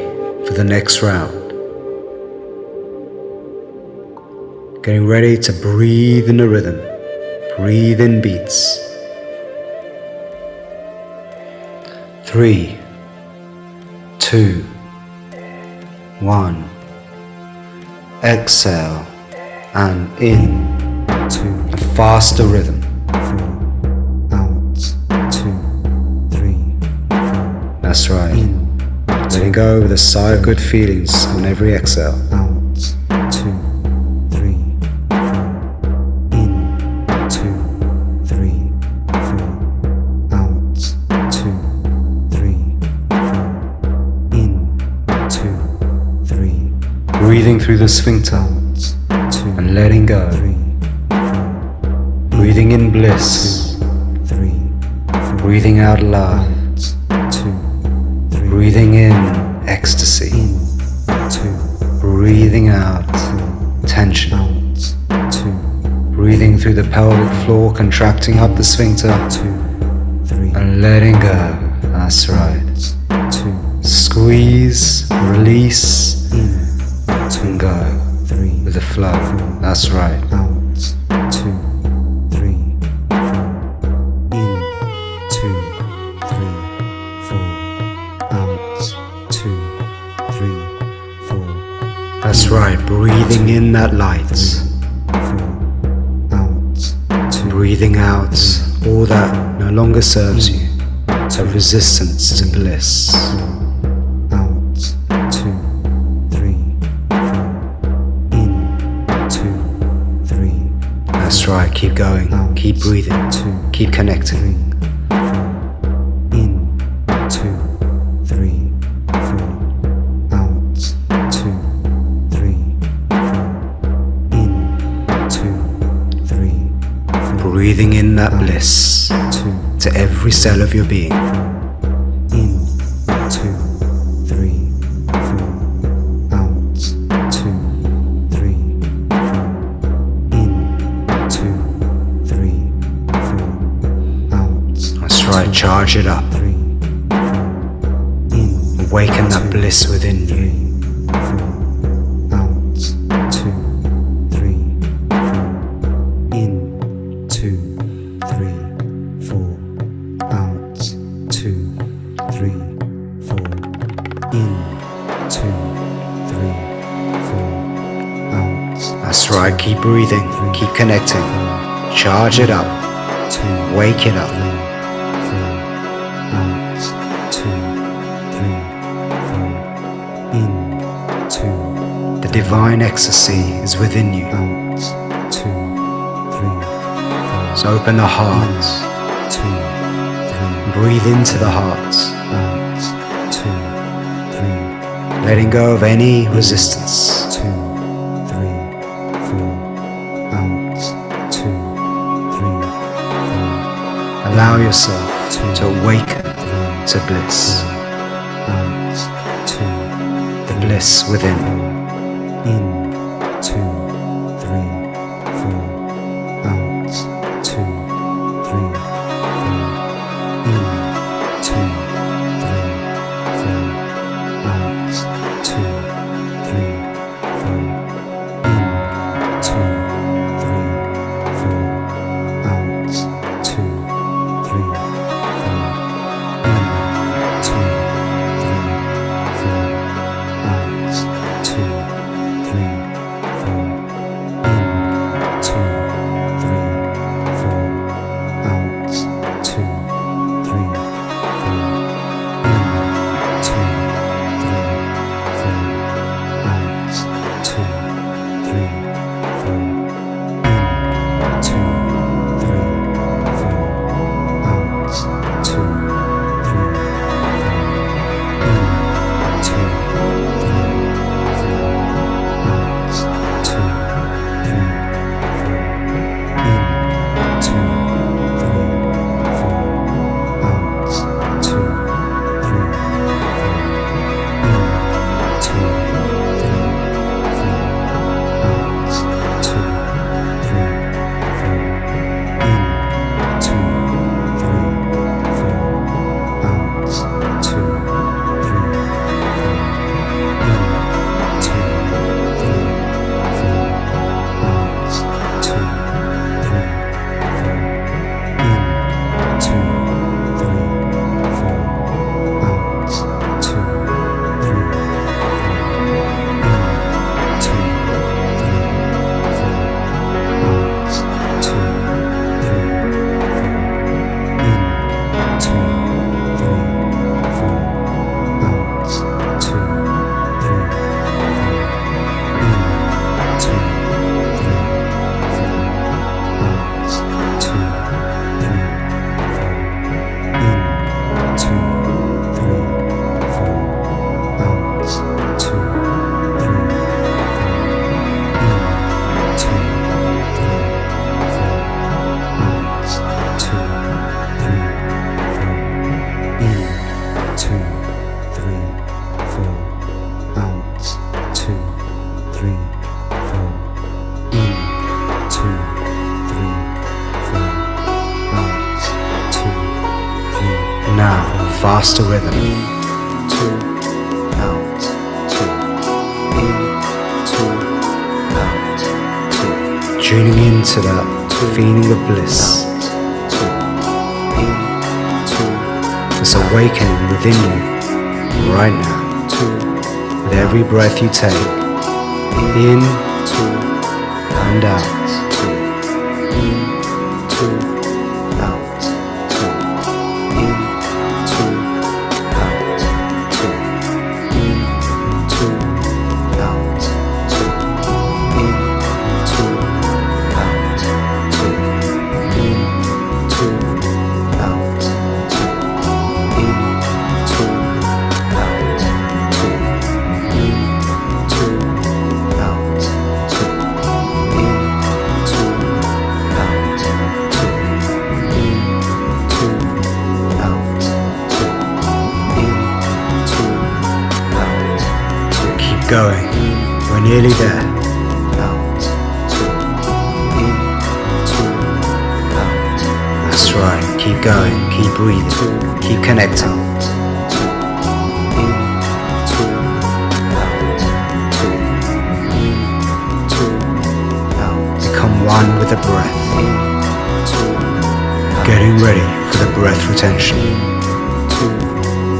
for the next round. Getting ready to breathe in the rhythm. Breathe in beats. 3, 2, 1. Exhale and in to a faster rhythm. 4, out, 2, 3, 4. That's right. In, Letting go with a sigh of good feelings on every exhale. out, 2, 3, 4. In, 2, 3, 4. Out, 2, 3, 4. In, 2, 3. Breathing through the sphincter Out, 2, and letting go. 3, 4. Breathing in bliss. 3, 4. Breathing out love. Out, 2, 3. Breathing in ecstasy. In, 2, Breathing out tension. out, 2, Breathing through the pelvic floor, contracting up the sphincter 2, 3. and letting go. That's right. 2, Squeeze, release, in, and go 3. with the flow. That's right. Out, 2, 3, 4. In, 2, 3, 4. Out, 2, 3, 4. That's right. Breathing in that light. 4. Out, 2, Breathing out all that no longer serves you. So resistance to bliss. out, right, keep going, keep breathing, keep connecting. 2, 3, 4. Breathing in that bliss to every cell of your being. In, 2, 3, 4. Out, 2, 3, 4. In, 2, 3, 4. Out. That's right, charge it up. 3, 4. In, Awaken that bliss within you. 4. Out, 2, 3, 4. In, 2, 3, 4. Out, 2, 3, 4. In, 2, 3, 4. Out. That's right, keep breathing, keep connecting. Charge it up, 2, wake it up. 3, 4. Out, 2, 3, 4. In, 2. The divine ecstasy is within you. Out, 2, 3, 4. So open the heart, 2, 3. breathe into the heart, Out, 2, 3. letting go of any resistance. 2, 3, 4. Out, 2, 3, 4. Allow yourself to awaken to bliss, Out, 2, the bliss within. in, 2, 3, 4. Out, 2, 3, 4. In, 2, 3, 4. Out, 2, 3, 4. In, 2, 3, 4. Out, 2, 3, 4. In, 2, 3, 4. Out, 2, 3, 4. In, 2, 3, 4. Out, 2, 3, 4. In, 2, 3, 4. Out, 2, 3, 4. In, 2, 3, 4. Out, 2, 3, 4. In, 2, 3, 4. Out, 2, 3, 4. In, 2, 3, 4. Out, 2, 3, 4. In, 2, 3, 4. Out, 2, 3, 4. In, 2, 3, 4. Out, 2, 3, 4. In, 2, 3, 4. Out, 2, 3, 4. In, 2, 3, 4. Out, 2, 3, 4. In, 2, 3, 4. Out, 2, 3, 4. In, 2, 3, 4. Out, 2, 3, 4. In, 2, 3, 4. Out, 2, 3, 4. In, 2, 3, 4. Out, 2, 3, 4. In, 2, 3, 4. Out, 2, 3, 4. In, 2, 3, 4. Out, 2, 3, 4. In, 2, 3, 4. Out, 2, 3. Now, faster rhythm. In, 2, out, 2. In, 2, out, 2. Tuning into that feeling of bliss, In, 2, this awakening within you right now. 2, With every breath you take, in and out. in, 2, out, 2. In, 2, out, 2. In, 2, out, 2. In, 2, out, 2. We're nearly there. Out, two, in, two, out. That's right. Keep going. Keep breathing. Keep connecting. Out, two, in, two, out, two, in, two, out. Become one with the breath. In, two, out. Getting ready for the breath retention. Two,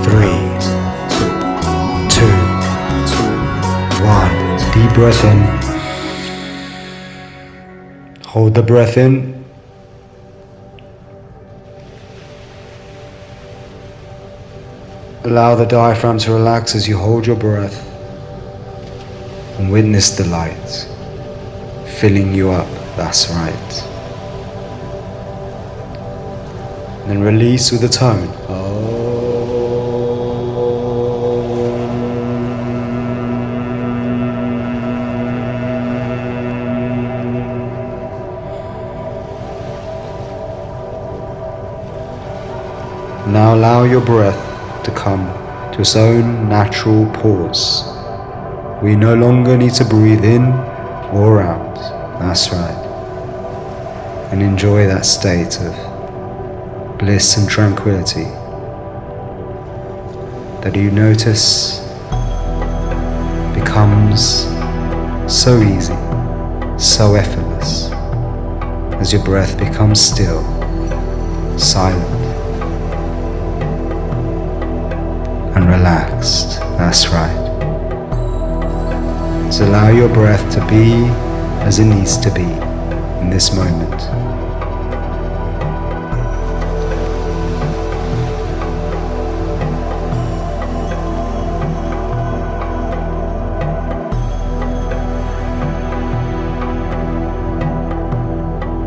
3, 2, two, 1. Deep breath in. Hold the breath in. Allow the diaphragm to relax as you hold your breath and witness the light filling you up. That's right. Then release with a tone. Now allow your breath to come to its own natural pause. We no longer need to breathe in or out. That's right. And enjoy that state of bliss and tranquility that you notice becomes so easy, so effortless as your breath becomes still, silent, and relaxed. That's right. So allow your breath to be as it needs to be in this moment.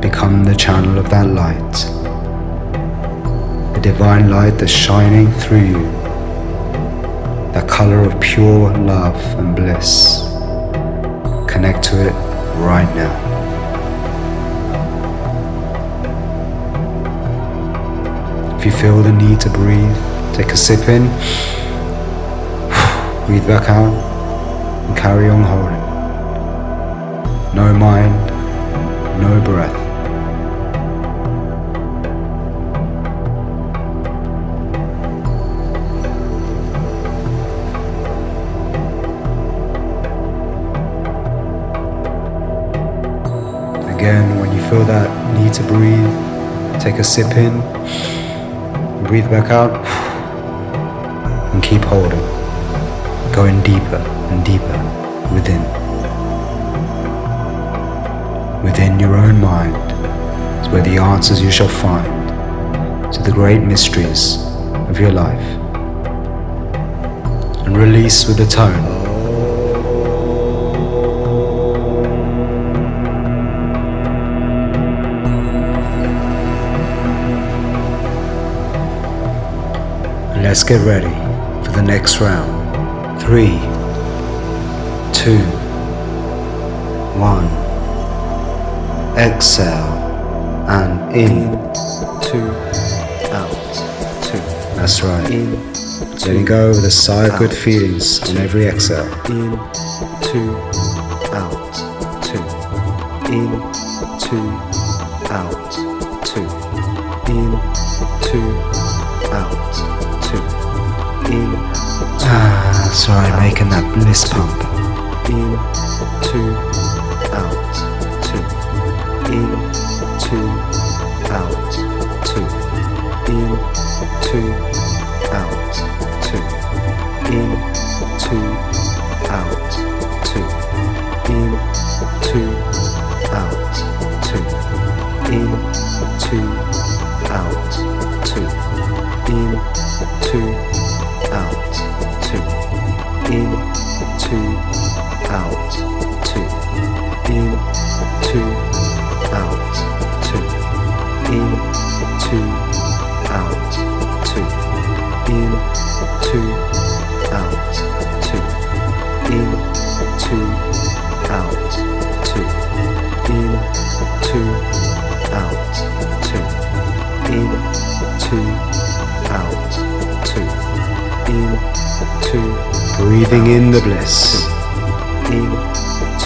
Become the channel of that light, the divine light that's shining through you, that color of pure love and bliss. Connect to it right now. If you feel the need to breathe, take a sip in, breathe back out, and carry on holding. No mind, no breath. Again, when you feel that need to breathe, take a sip in, breathe back out, and keep holding, going deeper and deeper within. Within your own mind is where the answers you shall find to the great mysteries of your life. And release with a tone. Let's get ready for the next round. 3, 2, 1. Exhale and in. two, out, two. That's right. In, Letting go with a sigh of good feelings on every exhale. in, two, out, two. In, two, out, two. In, two, out, two. In, That's right, making that bliss pump. in, two, out, two. In, two, out, two. In, two, out, two. In, two, out, two. In, two, out, two. In, two, out, two. In, two, out, two. In, two, out, two. In, two, out, two. In, two, out, two. In, two, out, two. In, two, out, two. In, two, out, two. In, two, out, two. In, two, Breathing in the bliss.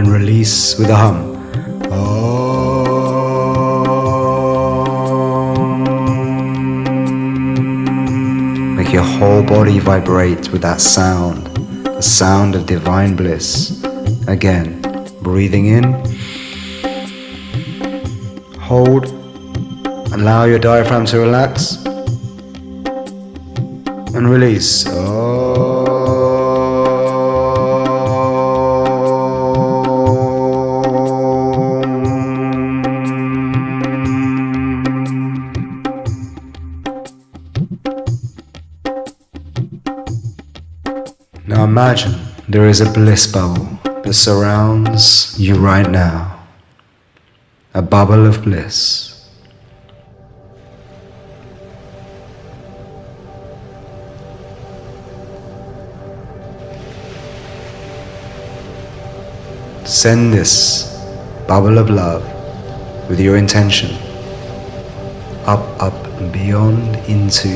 and release with a hum. Make your whole body vibrate with that sound, the sound of divine bliss. Again, breathing in, hold, allow your diaphragm to relax, and release. Now imagine there is a bliss bubble that surrounds you right now. A bubble of bliss. Send this bubble of love with your intention up, up and beyond into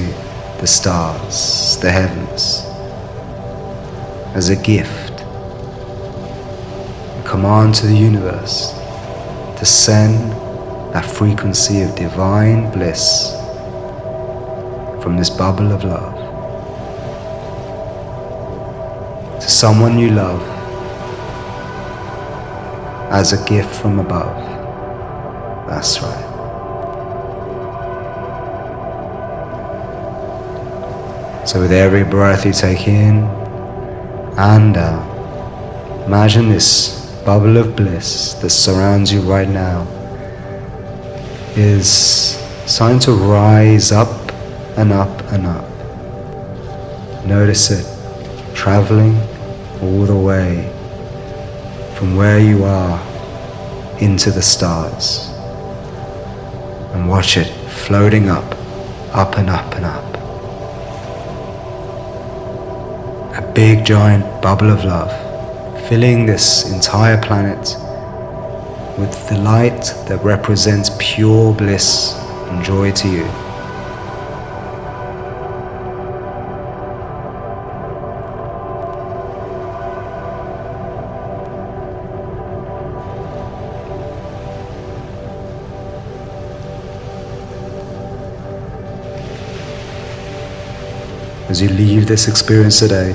the stars, the heavens, as a gift, a command to the universe to send that frequency of divine bliss from this bubble of love to someone you love as a gift from above. That's right. So with every breath you take in and out, imagine this bubble of bliss that surrounds you right now is starting to rise up and up and up. Notice it traveling all the way from where you are into the stars, and watch it floating up, up and up and up. A big giant bubble of love filling this entire planet with the light that represents pure bliss and joy to you. As you leave this experience today,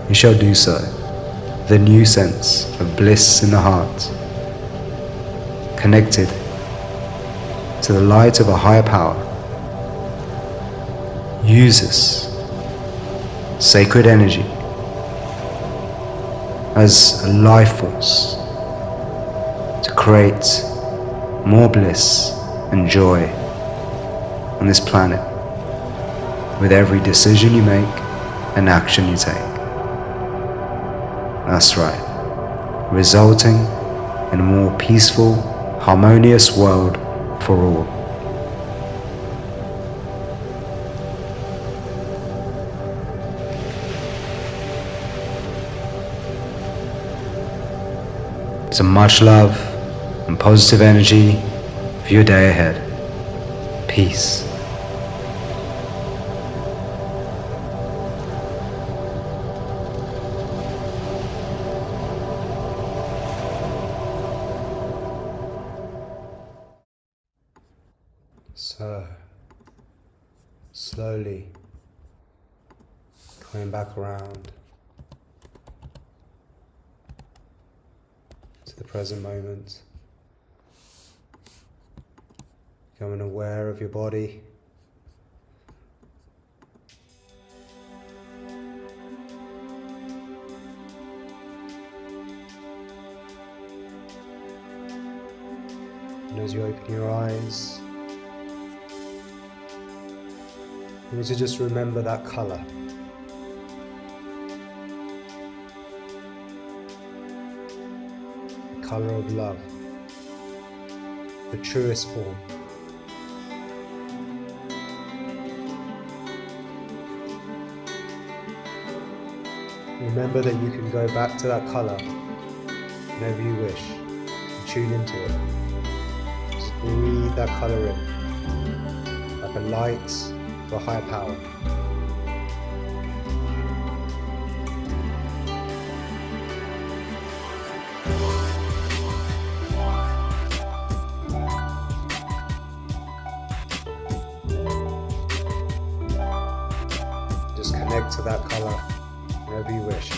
you shall do so with a new sense of bliss in the heart, connected to the light of a higher power. Use this sacred energy as a life force to create more bliss and joy on this planet with every decision you make and action you take. That's right, resulting in a more peaceful, harmonious world for all. So much love and positive energy for your day ahead. Peace. So, slowly coming back around to the present moment, becoming aware of your body, and as you open your eyes, you want to just remember that colour. The colour of love. The truest form. Remember that you can go back to that colour whenever you wish and tune into it. Just breathe that colour in like a light for a higher power. to that color wherever you wish.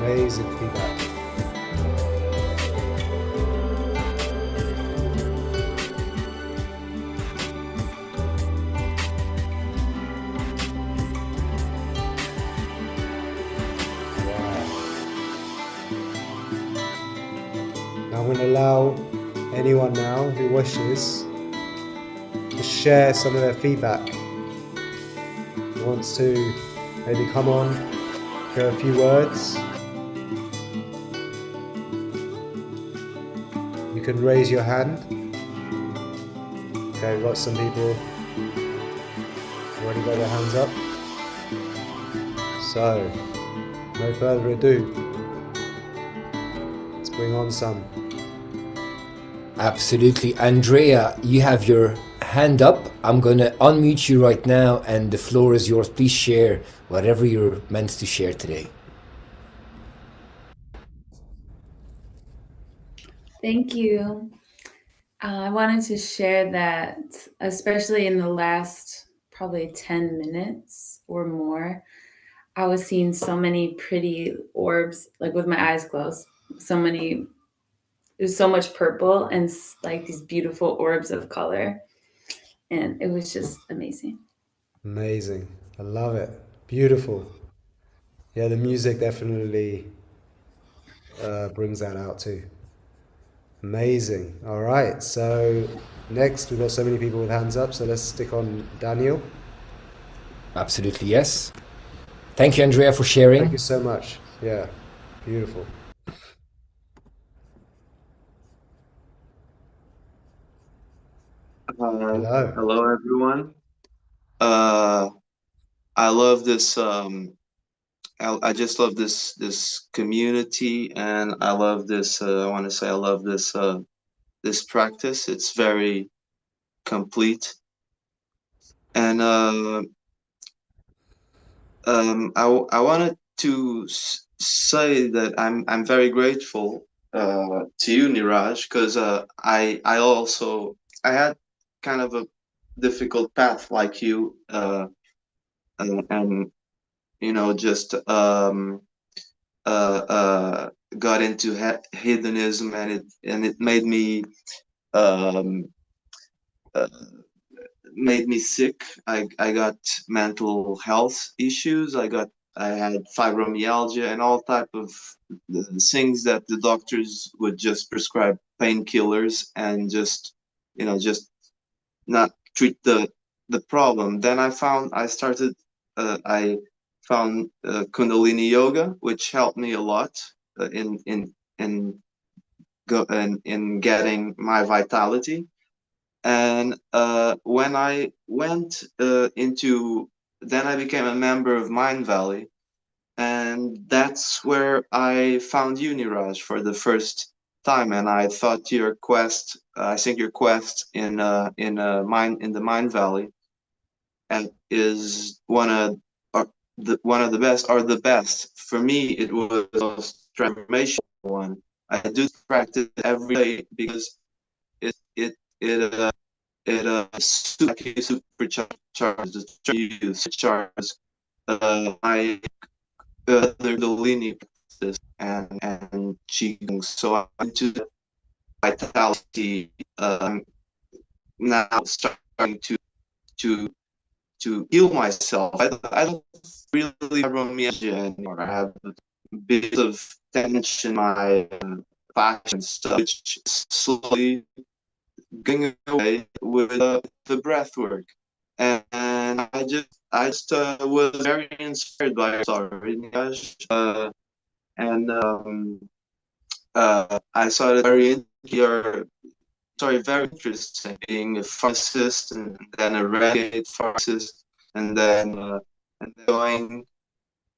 Amazing feedback. Now I'm going to allow anyone now who wishes to share some of their feedback. Who wants to maybe come on, share a few words. You can raise your hand. Okay, we've got some people who already got their hands up. So, no further ado, let's bring on some. Absolutely. Andrea, you have your hand up. I'm going to unmute you right now, and the floor is yours. Please share whatever you're meant to share today. Thank you. I wanted to share that, especially in the last probably 10 minutes or more, I was seeing so many pretty orbs, like with my eyes closed. There's so much purple and like these beautiful orbs of color. And it was just amazing. Amazing. I love it. Beautiful. Yeah, the music definitely brings that out too. Amazing. All right. So next, we've got so many people with hands up. So let's stick on Daniel. Absolutely, yes. Thank you, Andrea, for sharing. Thank you so much. Yeah, beautiful. Hello. Hello, everyone. I love this. I just love this community, and I love this. I want to say I love this practice. It's very complete, and I wanted to say that I'm very grateful to you, Niraj, because I had kind of a difficult path like you, and you know, just got into hedonism, and it um, uh, made me sick. I got mental health issues. I had fibromyalgia and all type of things that the doctors would just prescribe painkillers and just, you know, just not treat the problem. Then I found Kundalini yoga, which helped me a lot in getting my vitality. And when I went then I became a member of Mind Valley, and that's where I found you, Niraj, for the first time. And I thought I think your quest in the Mind Valley, and is one of the best, or the best. For me, it was the most transformational one. I do practice every day because it it it uh, supercharges my other Dolini practice and Qigong. So I'm into the vitality. Now starting to to heal myself. I don't really have fibromyalgia anymore. I have a bit of tension in my fascia and stuff, which slowly going away with the breath work. And I just was very inspired by your story, Niraj. And I saw it your story very interesting, being a pharmacist and then a renegade pharmacist, and then going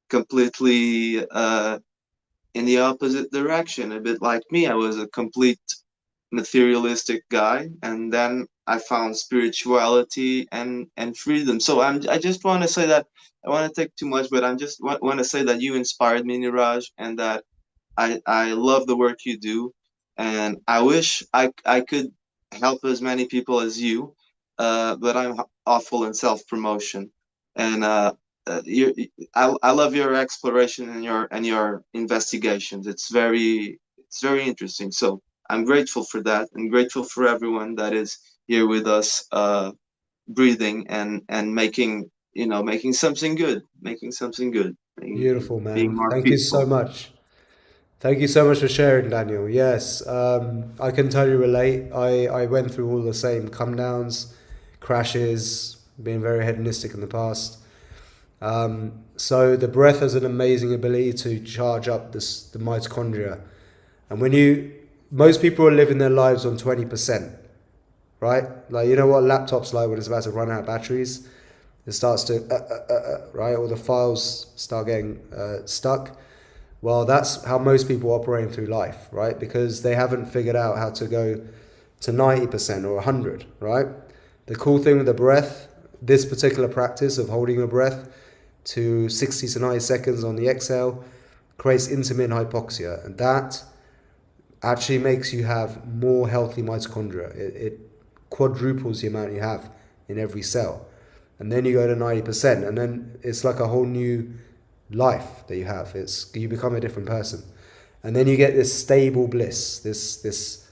completely in the opposite direction, a bit like me. I was a complete materialistic guy, and then I found spirituality and freedom. So I just want to say that I want to take too much, but want to say that you inspired me, Niraj, and that I love the work you do, and I wish I could help as many people as you, but I'm awful in self promotion, and you I love your exploration and your investigations. It's very interesting. So I'm grateful for that, and grateful for everyone that is here with us, breathing and making making something good, Beautiful, being man. more Thank you so peaceful. much. Thank you so much for sharing, Daniel. Yes, I can totally relate. I went through all the same come downs, crashes, being very hedonistic in the past. So the breath has an amazing ability to charge up the mitochondria. And most people are living their lives on 20%, right? Like, you know what laptop's like when it's about to run out of batteries? It starts to, right? All the files start getting stuck. Well, that's how most people are operating through life, right? Because they haven't figured out how to go to 90% or 100, right? The cool thing with the breath, this particular practice of holding your breath to 60 to 90 seconds on the exhale creates intermittent hypoxia, and that actually makes you have more healthy mitochondria. It quadruples the amount you have in every cell. And then you go to 90%, and then it's like a whole new life that you have. You become a different person. And then you get this stable bliss, this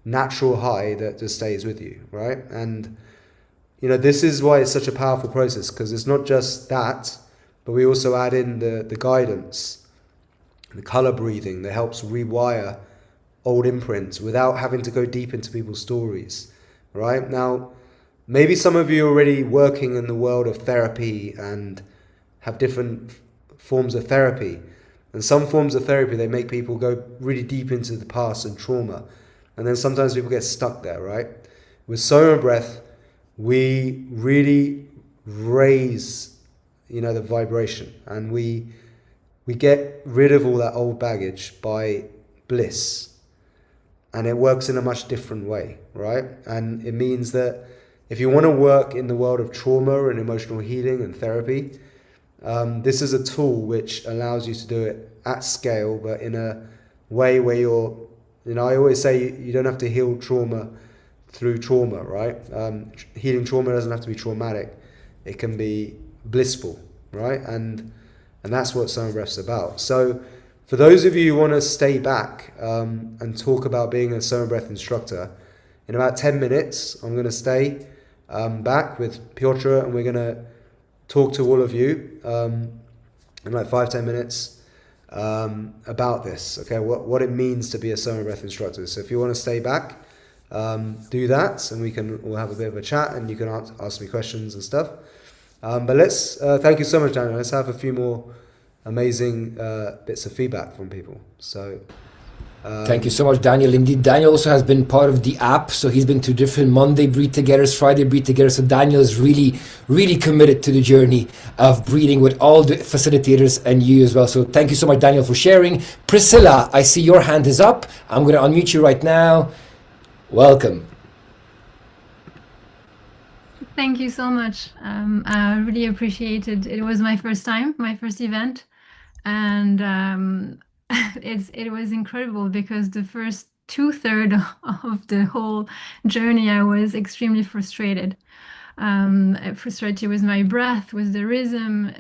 natural high that just stays with you, right? And this is why it's such a powerful process, because it's not just that, but we also add in the guidance, the color breathing that helps rewire old imprints without having to go deep into people's stories, right? Now, maybe some of you are already working in the world of therapy and have different forms of therapy. And some forms of therapy, they make people go really deep into the past and trauma. And then sometimes people get stuck there, right? With SOMA Breath, we really raise, the vibration, and we get rid of all that old baggage by bliss. And it works in a much different way, right? And it means that if you want to work in the world of trauma and emotional healing and therapy, this is a tool which allows you to do it at scale, but in a way where I always say you don't have to heal trauma through trauma, right? Healing trauma doesn't have to be traumatic. It can be blissful, right? And that's what SOMA Breath's about. So for those of you who want to stay back and talk about being a SOMA Breath instructor, in about 10 minutes, I'm going to stay back with Piotr, and we're going to talk to all of you in like 5-10 minutes about this, okay? What it means to be a SOMA Breath instructor. So if you want to stay back, do that, and we'll have a bit of a chat, and you can ask me questions and stuff. But let's thank you so much, Daniel. Let's have a few more amazing bits of feedback from people. So Thank you so much, Daniel. Indeed, Daniel also has been part of the app. So he's been to different Monday Breathe Togethers, Friday Breathe Together. So Daniel is really, really committed to the journey of breathing with all the facilitators and you as well. So thank you so much, Daniel, for sharing. Priscilla, I see your hand is up. I'm going to unmute you right now. Welcome. Thank you so much. I really appreciate it. It was my first event, and it was incredible because the first 2/3 of the whole journey I was extremely frustrated. Frustrated with my breath, with the rhythm.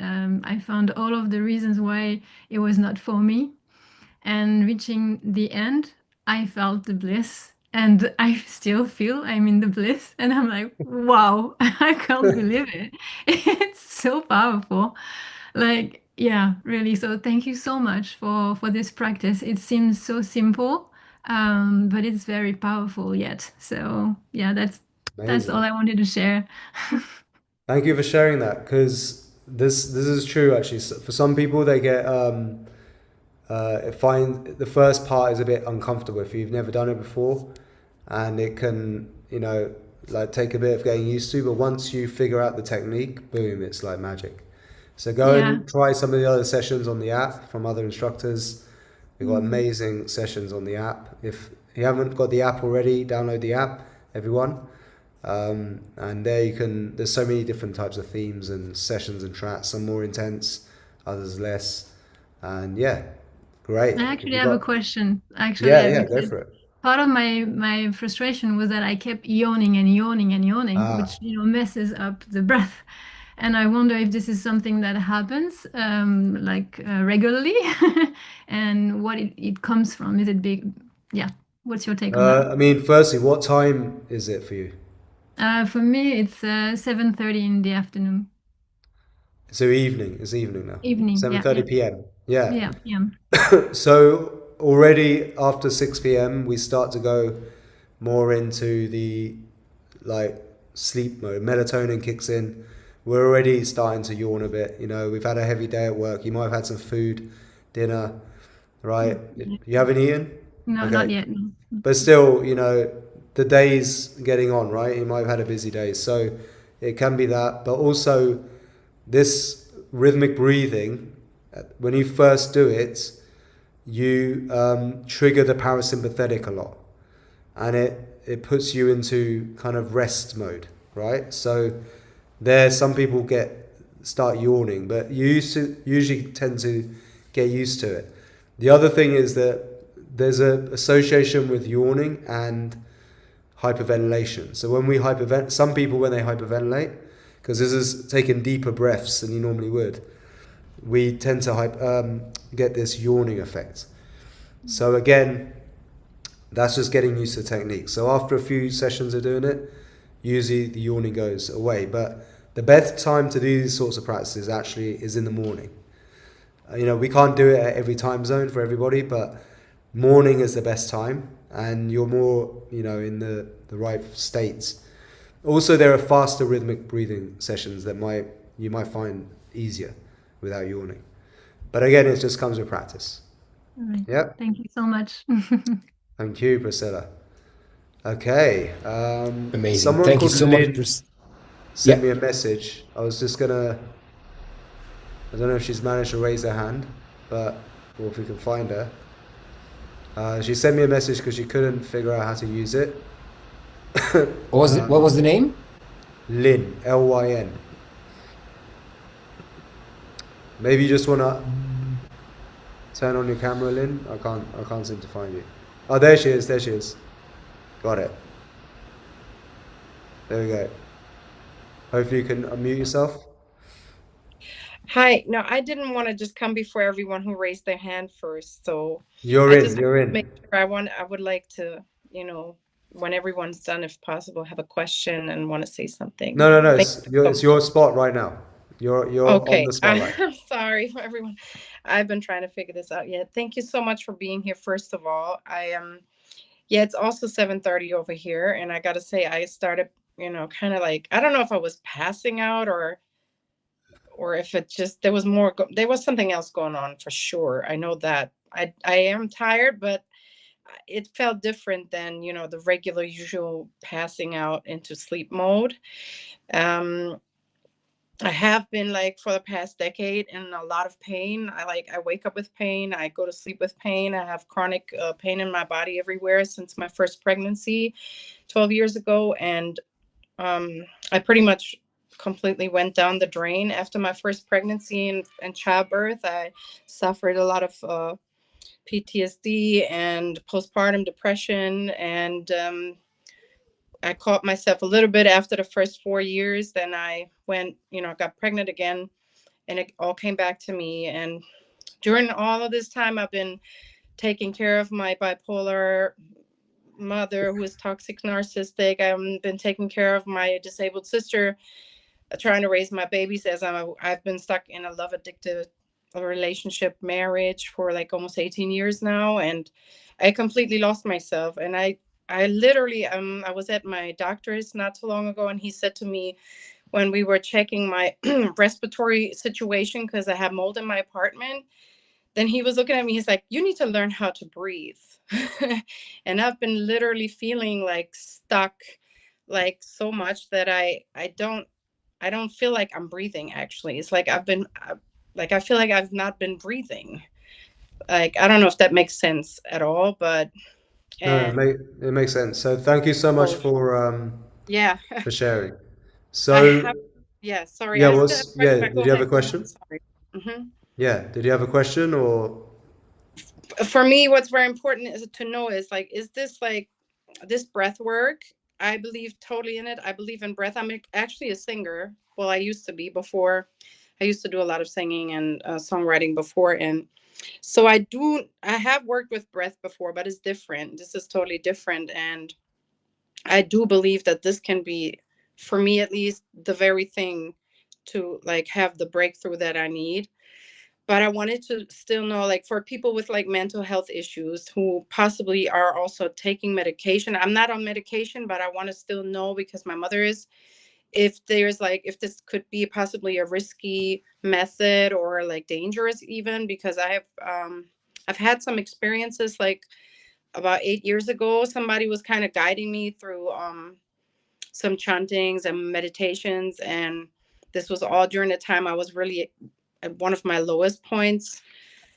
I found all of the reasons why it was not for me, and reaching the end, I felt the bliss. And I still feel I'm in the bliss, and I'm like, wow, I can't believe it. It's so powerful. Like, yeah, really. So thank you so much for this practice. It seems so simple, but it's very powerful yet. So yeah, that's Amazing. all I wanted to share. Thank you for sharing that, because this is true actually. For some people, they get find the first part is a bit uncomfortable if you've never done it before, and it can, you know, like take a bit of getting used to. But once you figure out the technique, boom, it's like magic. So go Yeah. and try some of the other sessions on the app from other instructors. We've got Mm. amazing sessions on the app. If you haven't got the app already, download the app, everyone. And there you can, there's so many different types of themes and sessions and tracks, some more intense, others less. And yeah, great. I actually have a question. Actually, Yeah, go because for it. part of my frustration was that I kept yawning and yawning and yawning, Ah, which messes up the breath. And I wonder if this is something that happens like regularly, and what it comes from. Is it big? Yeah. What's your take on that? I mean, firstly, what time is it for you? For me, it's 7:30 in the afternoon. So evening, it's evening now. Evening. Yeah, 7:30 yeah, p.m. Yeah. yeah, yeah. So already after 6 p.m. we start to go more into the like sleep mode. Melatonin kicks in. We're already starting to yawn a bit. You know, we've had a heavy day at work. You might have had some food, dinner, right? Yeah. You haven't eaten? No, not yet. No. But still, you know, the day's getting on, right? You might have had a busy day. So it can be that. But also, this rhythmic breathing, when you first do it, you trigger the parasympathetic a lot. And it puts you into kind of rest mode, right? So there, some people start yawning, but you usually tend to get used to it. The other thing is that there's an association with yawning and hyperventilation. So when we hyperventilate, some people when they hyperventilate, because this is taking deeper breaths than you normally would, we tend to get this yawning effect. So again, that's just getting used to the technique. So after a few sessions of doing it, usually the yawning goes away. But the best time to do these sorts of practices actually is in the morning. You know, we can't do it at every time zone for everybody, but morning is the best time, and you're more, you know, in the right states. Also, there are faster rhythmic breathing sessions that you might find easier without yawning. But again, it just comes with practice. All right. Yep. Thank you so much. Thank you, Priscilla. Okay. Amazing. Someone Thank you called so Lynn much. sent Yeah. me a message. I was just gonna. I don't know if she's managed to raise her hand, or if we can find her. She sent me a message because she couldn't figure out how to use it. What was the name? Lynn, Lyn. Maybe you just wanna turn on your camera, Lynn. I can't seem to find you. Oh, there she is. There she is. Got it. There we go. Hopefully you can unmute yourself. Hi. No, I didn't want to just come before everyone who raised their hand first. So You're I in. just You're in. make sure I would like to, when everyone's done, if possible, have a question and want to say something. No. Thank you so It's your spot right now. You're on Okay. the spotlight. I'm sorry, everyone. I've been trying to figure this out yet. Thank you so much for being here. First of all, yeah, it's also 7:30 over here, and I got to say, I started, kind of like, I don't know if I was passing out or if it just there was there was something else going on for sure. I know that I am tired, but it felt different than the regular usual passing out into sleep mode. um I have been, like, for the past decade in a lot of pain. I wake up with pain, I go to sleep with pain, I have chronic pain in my body everywhere since my first pregnancy 12 years ago, and I pretty much completely went down the drain after my first pregnancy and childbirth. I suffered a lot of PTSD and postpartum depression, and I caught myself a little bit after the first 4 years. Then I went, got pregnant again, and it all came back to me. And during all of this time, I've been taking care of my bipolar mother who is toxic narcissistic. I've been taking care of my disabled sister, trying to raise my babies as I've been stuck in a love addicted a relationship, marriage for like almost 18 years now, and I completely lost myself. And I literally, I was at my doctor's not too long ago, and he said to me when we were checking my respiratory situation, because I have mold in my apartment, then he was looking at me, he's like, you need to learn how to breathe. And I've been literally feeling like stuck, like so much that I don't feel like I'm breathing. Actually, it's like like I feel like I've not been breathing. Like, I don't know if that makes sense at all, but No, and it makes sense. So thank you so much oh yeah. for sharing. I So have, yeah, sorry, yeah, I still have a question, but did go you have a ahead, question? sorry. Hmm. Yeah, did you have a question or? For me, what's very important is to know is like, is this like this breath work? I believe totally in it. I believe in breath. I'm actually a singer. Well, I used to be before. I used to do a lot of singing and songwriting before, and so I have worked with breath before, but it's different. This is totally different, and I do believe that this can be, for me at least, the very thing to like have the breakthrough that I need. But I wanted to still know, like, for people with like mental health issues who possibly are also taking medication. I'm not on medication, but I want to still know, because my mother is, if there's like, if this could be possibly a risky method or like dangerous even, because I've had some experiences like about 8 years ago. Somebody was kind of guiding me through some chantings and meditations, and this was all during the time I was really at one of my lowest points,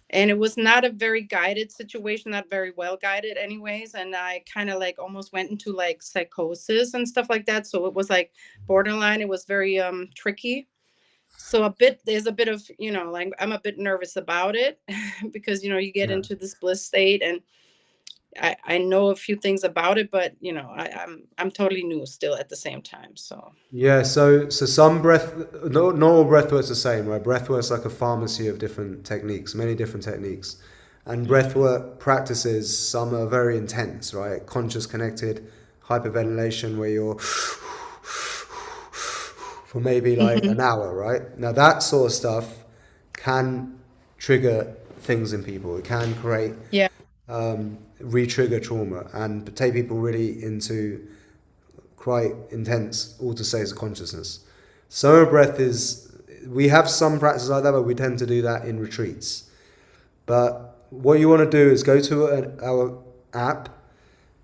and it was not a very guided situation, not very well guided anyways, and I kind of like almost went into like psychosis and stuff like that. So it was like borderline. It was very tricky. So there's a bit of, like, I'm a bit nervous about it because you get Yeah. into this bliss state, and I know a few things about it, but I'm totally new still at the same time. So Yeah, so some breath, not all breath work's the same, right? Breath work's like a pharmacy of different techniques, many different techniques. And breath work practices, some are very intense, right? Conscious connected hyperventilation where you're for maybe like an hour, right? Now that sort of stuff can trigger things in people. It can create yeah. re-trigger trauma and take people really into quite intense alter states of consciousness. SOMA Breath we have some practices like that, but we tend to do that in retreats. But what you want to do is go to our app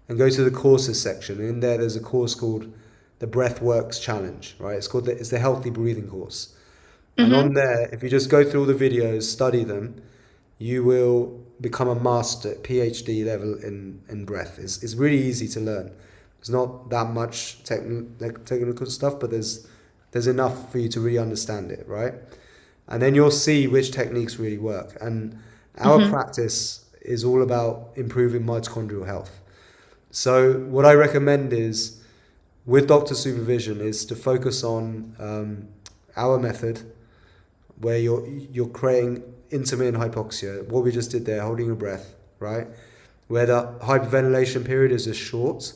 and go to the courses section. In there's a course called the Breathworks Challenge, right? It's the healthy breathing course. And Mm-hmm. on there, if you just go through all the videos, study them, you will become a master, PhD level in breath. It's really easy to learn. There's not that much technical stuff, but there's enough for you to really understand it, right? And then you'll see which techniques really work. And our Mm-hmm. practice is all about improving mitochondrial health. So what I recommend is, with doctor supervision, is to focus on our method, where you're creating intermittent hypoxia, what we just did there, holding your breath, right? Where the hyperventilation period is just short.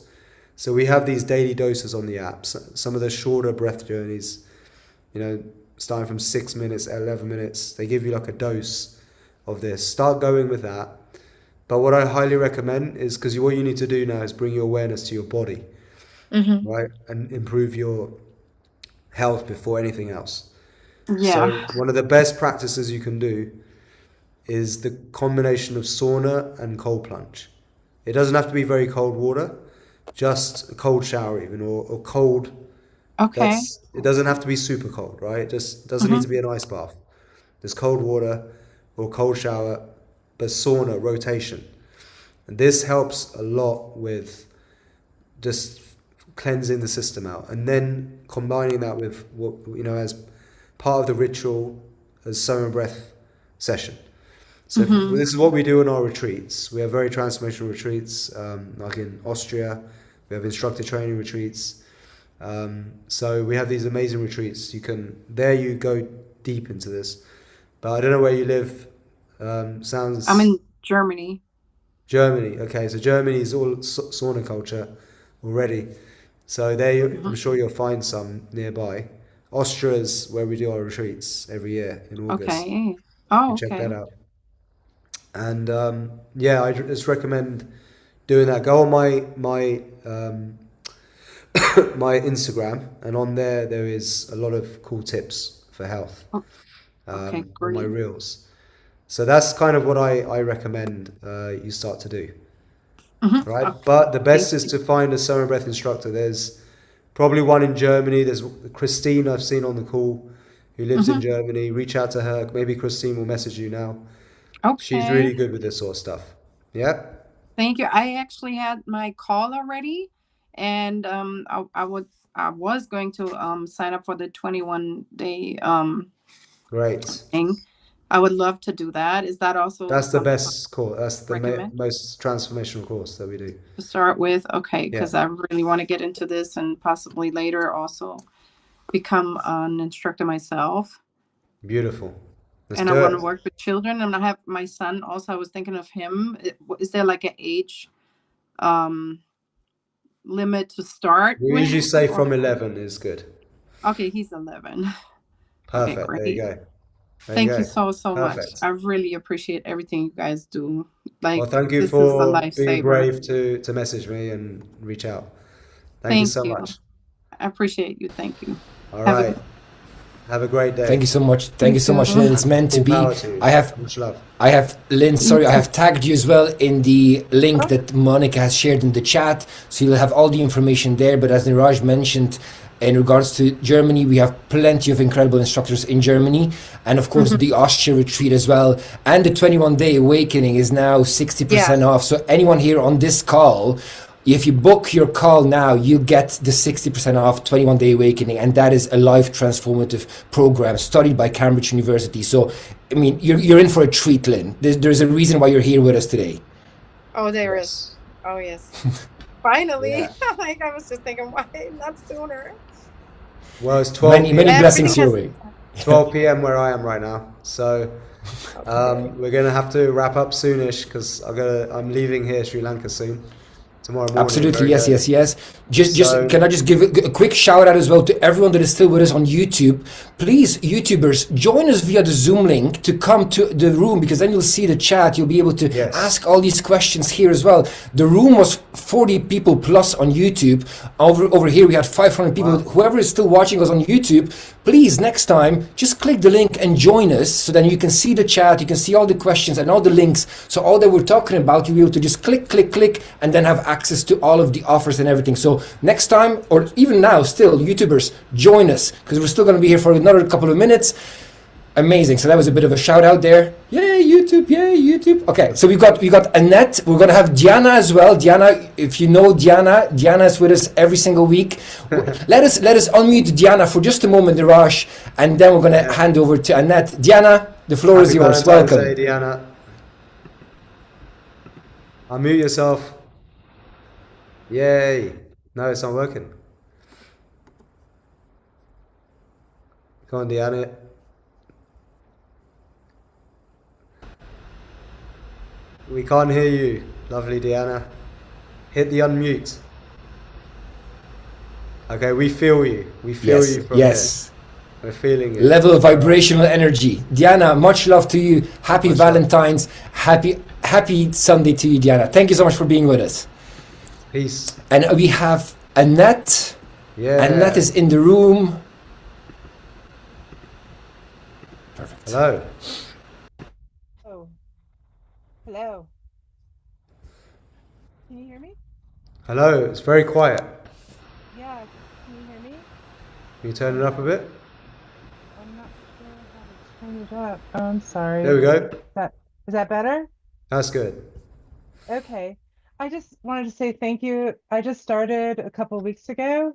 So we have these daily doses on the app. Some of the shorter breath journeys, starting from 6 minutes, 11 minutes, they give you like a dose of this. Start going with that. But what I highly recommend is, because what you need to do now is bring your awareness to your body, Mm-hmm. right? And improve your health before anything else. Yeah. So one of the best practices you can do is the combination of sauna and cold plunge. It doesn't have to be very cold water, just a cold shower even, or cold. Okay. It doesn't have to be super cold, right? It just doesn't need Mm-hmm. to be an ice bath. There's cold water or cold shower, but sauna rotation. And this helps a lot with just cleansing the system out, and then combining that with what as part of the ritual as SOMA Breath session. So Mm-hmm. this is what we do in our retreats. We have very transformational retreats, like in Austria. We have instructor training retreats. So we have these amazing retreats. You go deep into this. But I don't know where you live. Sounds I'm in Germany. Germany. Okay, so Germany is all sauna culture already. So there, I'm Mm-hmm. sure you'll find some nearby. Austria's where we do our retreats every year in August. Okay. Oh, You check that okay. out. And yeah, I just recommend doing that. Go on my Instagram, and on there is a lot of cool tips for health Oh, okay, on my great. reels. So that's kind of what I recommend you start to do, right? Okay, But the thank best is you. to find a SOMA Breath instructor. There's probably one in Germany. There's Christine I've seen on the call who lives in Germany. Reach out to her. Maybe Christine will message you now. She's Okay, really good with this sort of stuff. Yeah, thank you. I actually had my call already, and I was going to sign up for the 21-day great. thing. I would love to do that. Is that also That's the something best course. That's the recommend most transformational course that we do. to start with? Okay, Yeah, because I really want to get into this and possibly later also become an instructor myself. beautiful. Let's And I do want to it. work with children. And I have my son also. I was thinking of him. Is there like an age um, limit to start We with? usually say Or from 11 is good. okay, he's 11. Okay, Perfect. There you great. go. There you Thank you go. so much. Perfect. I really appreciate everything you guys do. Well, Like thank you this is a for being lifesaver. brave to message me and reach out. Thank you Thank so you. much. I appreciate you. Thank you. All Have a right. Have a great Thank day. you so much. Thank you you so much, too. Lynn. It's meant to Full be. power to you. Much love. Lynn, sorry, I have tagged you as well in the link Oh, that Monica has shared in the chat. So you'll have all the information there. But as Niraj mentioned, in regards to Germany, we have plenty of incredible instructors in Germany. And of course, the Austria retreat as well. And the 21-day awakening is now 60% yeah. off. So anyone here on this call, if you book your call now, you get the 60% off 21-day awakening, and that is a life transformative program studied by Cambridge University. So, I mean, you're in for a treat, Lynn. There's a reason why you're here with us today. Oh, there is. Yes. Oh, yes. Finally. Yeah. Like I was just thinking, why not sooner? Well, it's 12 Many p.m. blessings your Everything way. 12 p.m. where I am right now. So Okay. we're gonna have to wrap up soonish because I'm leaving here Sri Lanka soon. Tomorrow morning, Absolutely, very yes, early. yes, yes. Just So can I just give a quick shout out as well to everyone that is still with us on YouTube? Please, YouTubers, join us via the Zoom link to come to the room, because then you'll see the chat. You'll be able to yes, ask all these questions here as well. The room was 40 people plus on YouTube. Over here we had 500 people. wow, Whoever is still watching us on YouTube, please next time just click the link and join us, so then you can see the chat, you can see all the questions and all the links. So all that we're talking about, you'll be able to just click, and then have access to all of the offers and everything. So next time, or even now still, YouTubers, join us, because we're still going to be here for another couple of minutes. Amazing. So that was a bit of a shout out there. Yay, YouTube, yay, YouTube. Okay, so we got Annette. We're gonna have Diana as well. Diana, if you know Diana is with us every single week. Let us unmute Diana for just a moment, Niraj, and then we're gonna hand over to Annette. Diana, the floor is happy yours. Valentine's Welcome. Day, Diana. Unmute yourself. Yay! No, it's not working. Come on, Diana. We can't hear you, lovely Diana. Hit the unmute. Okay, we feel you. We feel you from Yes. here. We're feeling it. Level of vibrational energy. Diana, much love to you. Happy Much love. Valentine's. Happy Sunday to you, Diana. Thank you so much for being with us. Peace. And we have Annette. Yeah. Annette is in the room. Perfect. Hello. Oh, hello. Can you hear me? Hello. It's very quiet. Yeah, can you hear me? Can you turn it up a bit? I'm not sure how to turn it up. Oh, I'm sorry. There we go. Is that better? That's good. Okay. I just wanted to say thank you. I just started a couple of weeks ago,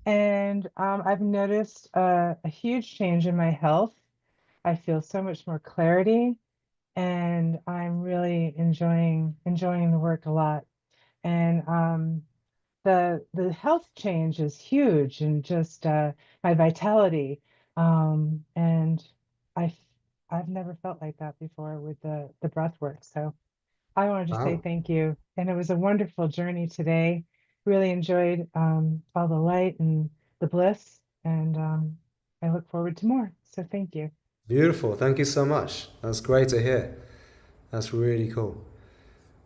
and I've noticed a huge change in my health. I feel so much more clarity, and I'm really enjoying the work a lot. And the health change is huge, and just my vitality. And I've I've never felt like that before with the breath work. So I wanted to say Wow. thank you. And it was a wonderful journey today. Really enjoyed all the light and the bliss, and I look forward to more. So thank you. Beautiful. Thank you so much. That's great to hear. That's really cool.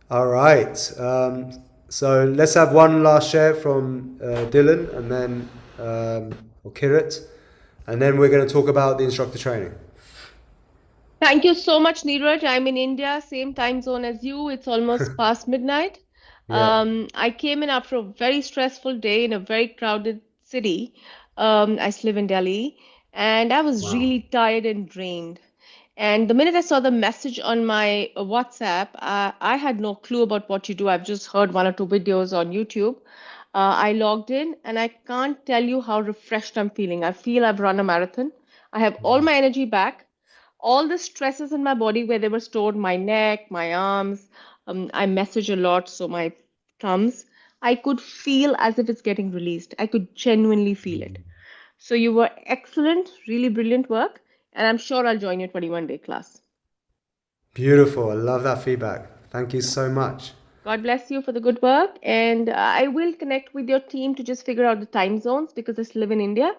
All right. So let's have one last share from Dylan and then or Kirit, and then we're going to talk about the instructor training. Thank you so much, Niraj. I'm in India, same time zone as you. It's almost past midnight. Yeah. I came in after a very stressful day in a very crowded city. I still live in Delhi, and I was Wow. really tired and drained. And the minute I saw the message on my WhatsApp, I had no clue about what you do. I've just heard one or two videos on YouTube. I logged in, and I can't tell you how refreshed I'm feeling. I feel I've run a marathon. I have all my energy back. All the stresses in my body where they were stored, my neck, my arms, I message a lot, so my thumbs, I could feel as if it's getting released. I could genuinely feel it. So you were excellent, really brilliant work, and I'm sure I'll join your 21-day class. Beautiful. I love that feedback. Thank you so much. God bless you for the good work, and I will connect with your team to just figure out the time zones because I still live in India.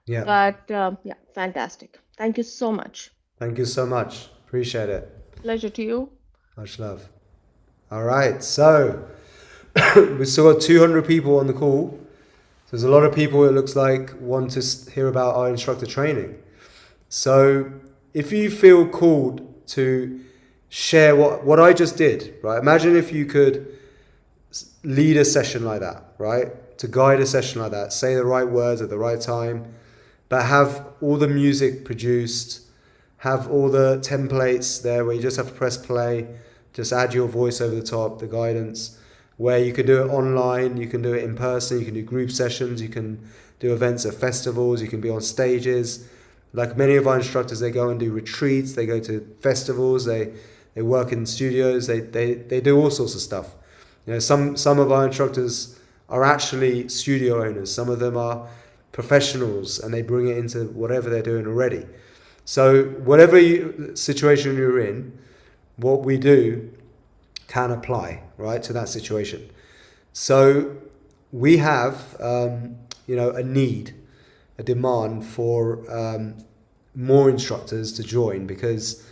Yeah. But yeah, fantastic. Thank you so much. Thank you so much. Appreciate it. Pleasure to you. Much love. All right. So we still got 200 people on the call. There's a lot of people, it looks like, want to hear about our instructor training. So if you feel called to share what I just did, right? Imagine if you could lead a session like that, right? To guide a session like that, say the right words at the right time, but have all the music produced, have all the templates there where you just have to press play, just add your voice over the top, the guidance, where you can do it online, you can do it in person, you can do group sessions, you can do events at festivals, you can be on stages. Like many of our instructors, they go and do retreats, they go to festivals, they work in studios, they do all sorts of stuff. You know, some of our instructors are actually studio owners, some of them are professionals, and they bring it into whatever they're doing already. So whatever situation you're in, what we do can apply, right, to that situation. So we have, a need, a demand for more instructors to join, because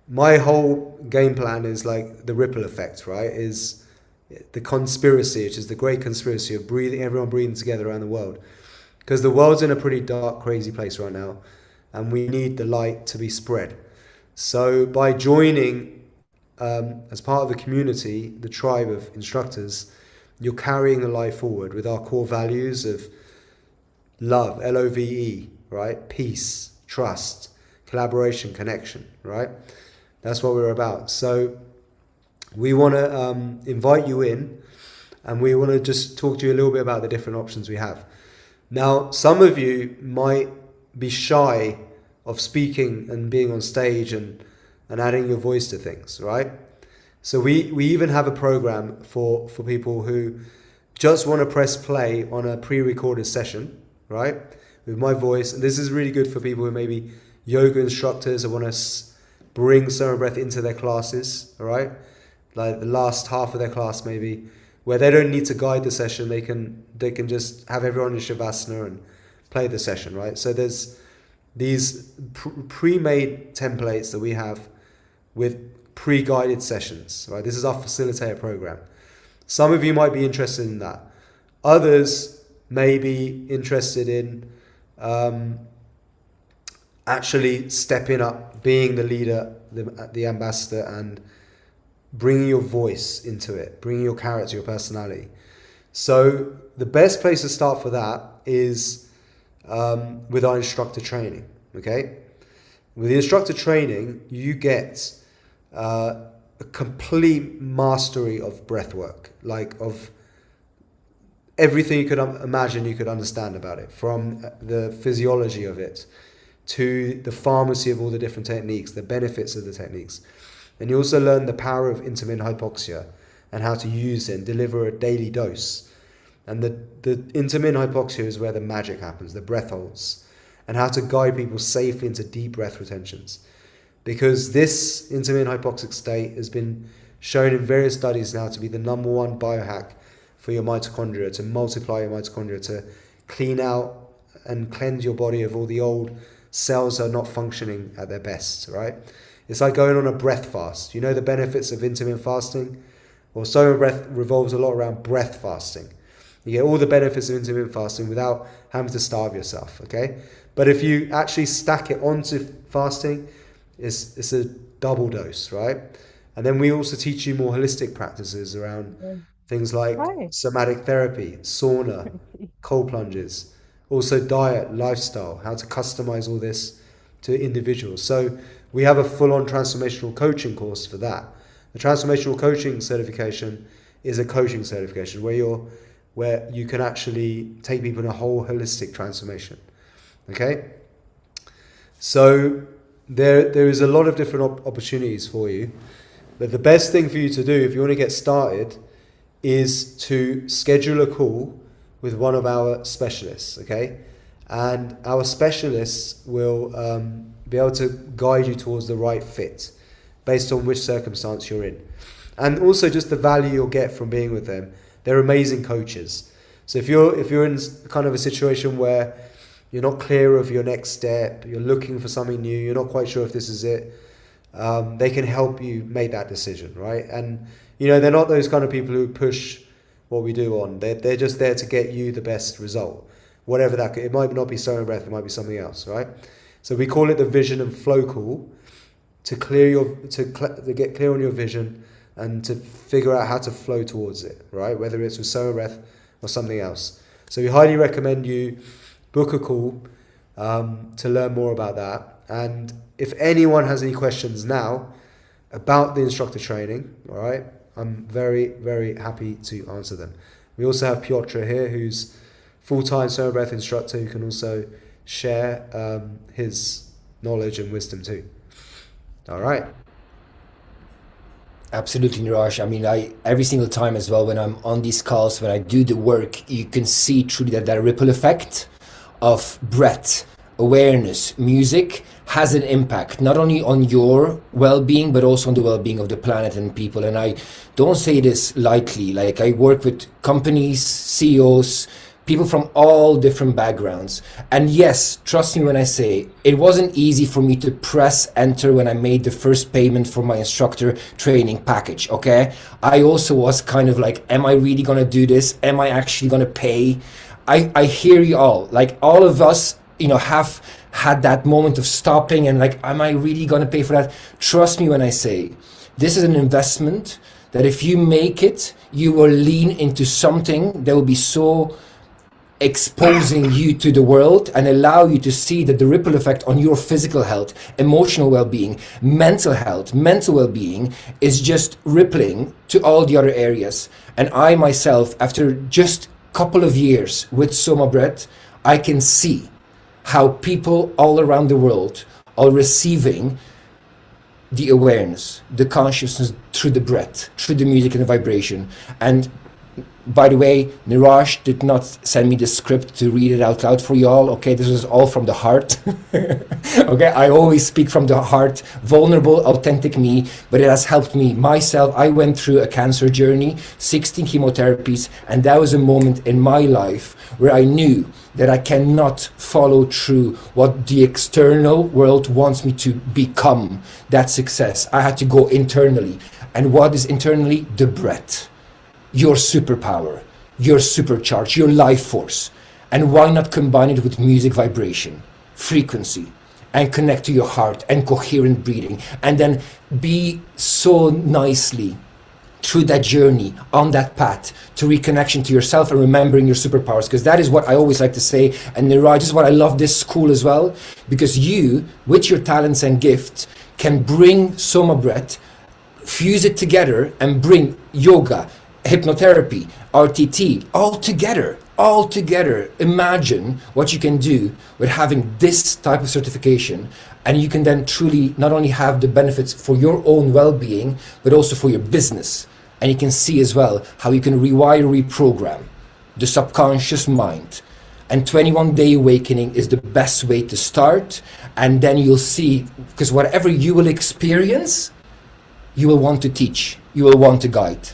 my whole game plan is like the ripple effect, right? Is the conspiracy, which is the great conspiracy of everyone breathing together around the world. Because the world's in a pretty dark, crazy place right now, and we need the light to be spread. So by joining as part of the community, the tribe of instructors, you're carrying the light forward with our core values of love, LOVE, right? Peace, trust, collaboration, connection, right? That's what we're about. So we want to invite you in, and we want to just talk to you a little bit about the different options we have. Now, some of you might be shy of speaking and being on stage and adding your voice to things, right? So we even have a program for people who just want to press play on a pre-recorded session, right? With my voice. And this is really good for people who maybe yoga instructors or want to bring SOMA Breath into their classes, all right? Like the last half of their class maybe, where they don't need to guide the session, they can just have everyone in Shavasana and play the session, right? So there's these pre-made templates that we have with pre-guided sessions, right? This is our facilitator program. Some of you might be interested in that. Others may be interested in actually stepping up, being the leader, the ambassador, and bringing your voice into it, bringing your character, your personality. So the best place to start for that is with our instructor training, okay? With the instructor training, you get a complete mastery of breathwork, like of everything you could imagine, you could understand about it, from the physiology of it to the pharmacy of all the different techniques, the benefits of the techniques. And you also learn the power of intermittent hypoxia and how to use it and deliver a daily dose. And the intermittent hypoxia is where the magic happens, the breath holds, and how to guide people safely into deep breath retentions. Because this intermittent hypoxic state has been shown in various studies now to be the number one biohack for your mitochondria, to multiply your mitochondria, to clean out and cleanse your body of all the old cells are not functioning at their best, right? It's like going on a breath fast. You know the benefits of intermittent fasting? Well, SOMA Breath revolves a lot around breath fasting. You get all the benefits of intermittent fasting without having to starve yourself, okay? But if you actually stack it onto fasting, it's a double dose, right? And then we also teach you more holistic practices around things like Hi. somatic therapy, sauna, cold plunges, also diet, lifestyle, how to customize all this to individuals. So we have a full-on transformational coaching course for that. The transformational coaching certification is a coaching certification where you can actually take people in a whole holistic transformation. Okay? So there is a lot of different opportunities for you. But the best thing for you to do if you want to get started is to schedule a call with one of our specialists, okay? And our specialists will be able to guide you towards the right fit based on which circumstance you're in. And also just the value you'll get from being with them. They're amazing coaches. So if you're in kind of a situation where you're not clear of your next step, you're looking for something new, you're not quite sure if this is it, they can help you make that decision, right? And they're not those kind of people who push what we do on. They're just there to get you the best result, whatever that could. It might not be SOMA Breath, it might be something else, right? So we call it the vision and flow call to get clear on your vision and to figure out how to flow towards it, right? Whether it's with SOMA Breath or something else. So we highly recommend you book a call to learn more about that. And if anyone has any questions now about the instructor training, all right, I'm very, very happy to answer them. We also have Piotr here, who's full-time SOMA Breath instructor, who can also share his knowledge and wisdom too. All right. Absolutely, Niraj. I mean, every single time as well when I'm on these calls, when I do the work, you can see truly that ripple effect of breath, awareness, music has an impact not only on your well-being but also on the well-being of the planet and people. And I don't say this lightly. Like, I work with companies, CEOs, people from all different backgrounds. And yes, trust me when I say it wasn't easy for me to press enter when I made the first payment for my instructor training package, okay? I also was kind of like, am I really gonna do this? Am I actually gonna pay? I hear you all. Like, all of us, have had that moment of stopping and like, am I really gonna pay for that? Trust me when I say, this is an investment that if you make it, you will lean into something that will be so exposing you to the world and allow you to see that the ripple effect on your physical health, emotional well-being, mental health, mental well-being is just rippling to all the other areas. And I myself, after just a couple of years with SOMA Breath, I can see how people all around the world are receiving the awareness, the consciousness through the breath, through the music and the vibration. And by the way, Niraj did not send me the script to read it out loud for you all. Okay, this is all from the heart. Okay, I always speak from the heart, vulnerable, authentic me, but it has helped me myself. I went through a cancer journey, 16 chemotherapies, and that was a moment in my life where I knew that I cannot follow through what the external world wants me to become, that success. I had to go internally. And what is internally? The breath. Your superpower, your supercharge, your life force. And why not combine it with music vibration, frequency, and connect to your heart and coherent breathing, and then be so nicely through that journey, on that path to reconnection to yourself and remembering your superpowers, because that is what I always like to say. And Niraj, this is what I love this school as well, because you, with your talents and gifts, can bring SOMA Breath, fuse it together and bring yoga, hypnotherapy, RTT, all together. Imagine what you can do with having this type of certification, and you can then truly not only have the benefits for your own well-being, but also for your business. And you can see as well how you can rewire, reprogram the subconscious mind. And 21-day awakening is the best way to start. And then you'll see, because whatever you will experience, you will want to teach, you will want to guide.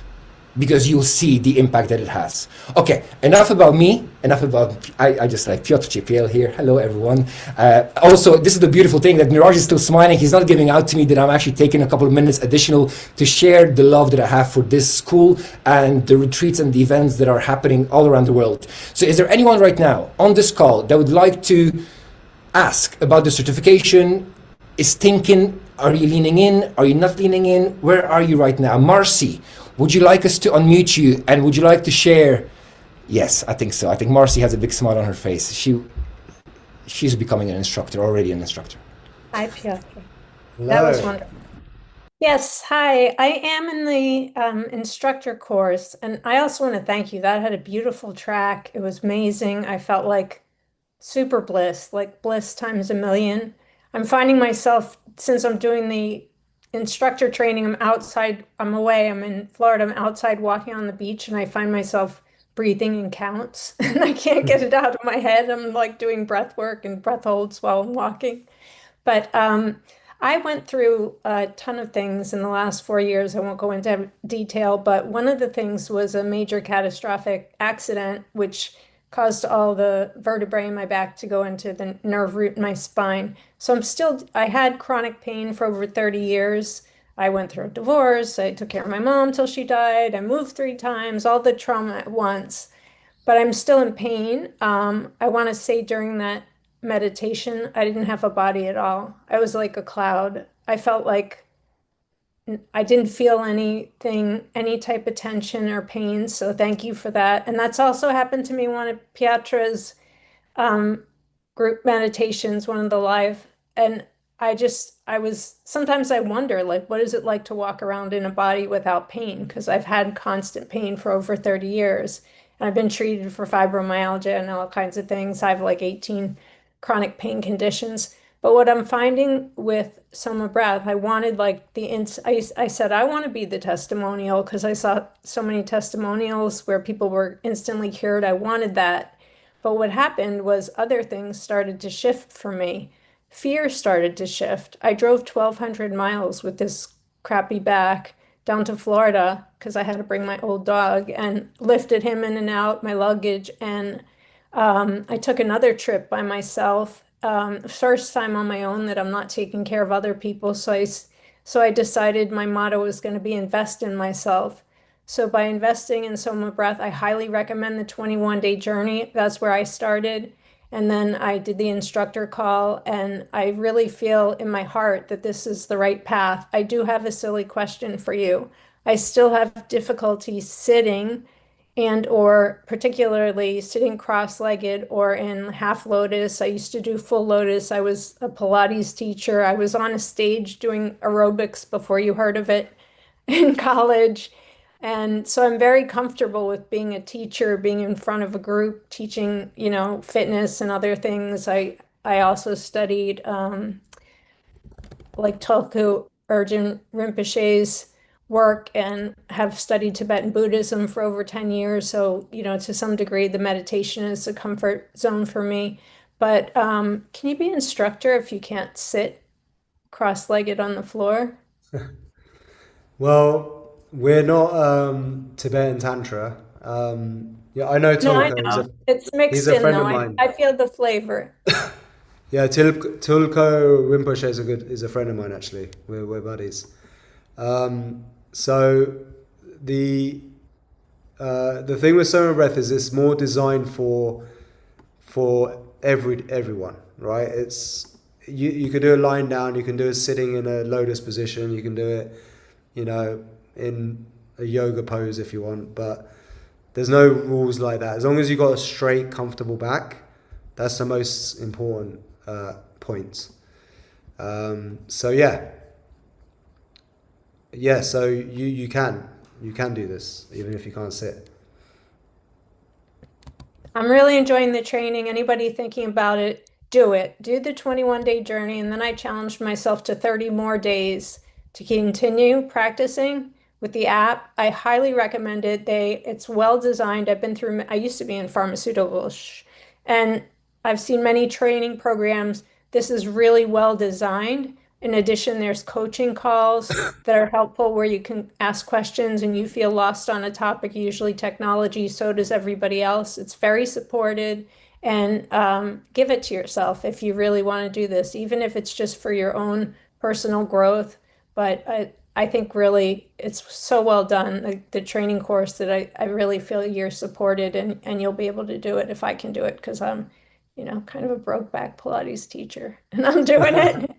because you'll see the impact that it has. Okay, enough about me, enough about, I just like Piotr Ciepiel here. Hello, everyone. Also, this is the beautiful thing that Niraj is still smiling. He's not giving out to me that I'm actually taking a couple of minutes additional to share the love that I have for this school and the retreats and the events that are happening all around the world. So is there anyone right now on this call that would like to ask about the certification, is thinking, are you leaning in? Are you not leaning in? Where are you right now? Marcy, would you like us to unmute you and would you like to share? Yes, I think so. I think Marcy has a big smile on her face. She's becoming an instructor, already an instructor. Hi, Piotr. Hello. That was wonderful. Yes, hi. I am in the instructor course, and I also want to thank you. That had a beautiful track. It was amazing. I felt like super bliss, like bliss times a million. I'm finding myself, since I'm doing the instructor training, I'm outside, I'm away, I'm in Florida, I'm outside walking on the beach, and I find myself breathing in counts, and I can't get it out of my head. I'm like doing breath work and breath holds while I'm walking. But I went through a ton of things in the last 4 years. I won't go into detail, but one of the things was a major catastrophic accident, which caused all the vertebrae in my back to go into the nerve root in my spine. So I had chronic pain for over 30 years. I went through a divorce. I took care of my mom till she died. I moved 3 times, all the trauma at once, but I'm still in pain. I want to say during that meditation, I didn't have a body at all. I was like a cloud. I felt like I didn't feel anything, any type of tension or pain. So thank you for that. And that's also happened to me one of Pietra's group meditations, one of the live. And sometimes I wonder, like, what is it like to walk around in a body without pain? Because I've had constant pain for over 30 years. And I've been treated for fibromyalgia and all kinds of things. I have like 18 chronic pain conditions. But what I'm finding with SOMA Breath, I wanted like I said, I want to be the testimonial because I saw so many testimonials where people were instantly cured. I wanted that. But what happened was other things started to shift for me. Fear started to shift. I drove 1,200 miles with this crappy back down to Florida because I had to bring my old dog and lifted him in and out, my luggage. And I took another trip by myself. First time on my own that I'm not taking care of other people. So I decided my motto was going to be invest in myself. So by investing in SOMA Breath, I highly recommend the 21-day journey. That's where I started. And then I did the instructor call, and I really feel in my heart that this is the right path. I do have a silly question for you. I still have difficulty sitting and or particularly sitting cross-legged or in half lotus. I used to do full lotus. I was a Pilates teacher. I was on a stage doing aerobics before you heard of it in college. And so I'm very comfortable with being a teacher, being in front of a group, teaching, fitness and other things. I also studied like Tulku Urgent Rinpoche's work and have studied Tibetan Buddhism for over 10 years. So, to some degree, the meditation is a comfort zone for me. But can you be instructor if you can't sit cross-legged on the floor? Well, we're not Tibetan Tantra. Yeah, I know No, I Tulko. know. It's mixed he's a in friend though. of mine. I feel the flavor. Yeah, Tulko Rinpoche is a friend of mine actually. We're buddies. So the thing with SOMA Breath is it's more designed for everyone, right? It's you could do a lying down, you can do it sitting in a lotus position, you can do it, in a yoga pose if you want, but there's no rules like that. As long as you got a straight, comfortable back, that's the most important point. So so you can do this even if you can't sit. I'm really enjoying the training. Anybody thinking about it, do it. Do the 21-day journey, and then I challenged myself to 30 more days to continue practicing with the app. I highly recommend it. It's well designed. I used to be in pharmaceuticals, and I've seen many training programs. This is really well designed. In addition, there's coaching calls that are helpful where you can ask questions and you feel lost on a topic, usually technology, so does everybody else. It's very supported, and give it to yourself if you really want to do this, even if it's just for your own personal growth. But I think really it's so well done, the training course, that I really feel you're supported, and you'll be able to do it if I can do it, because I'm, kind of a broke back Pilates teacher and I'm doing it.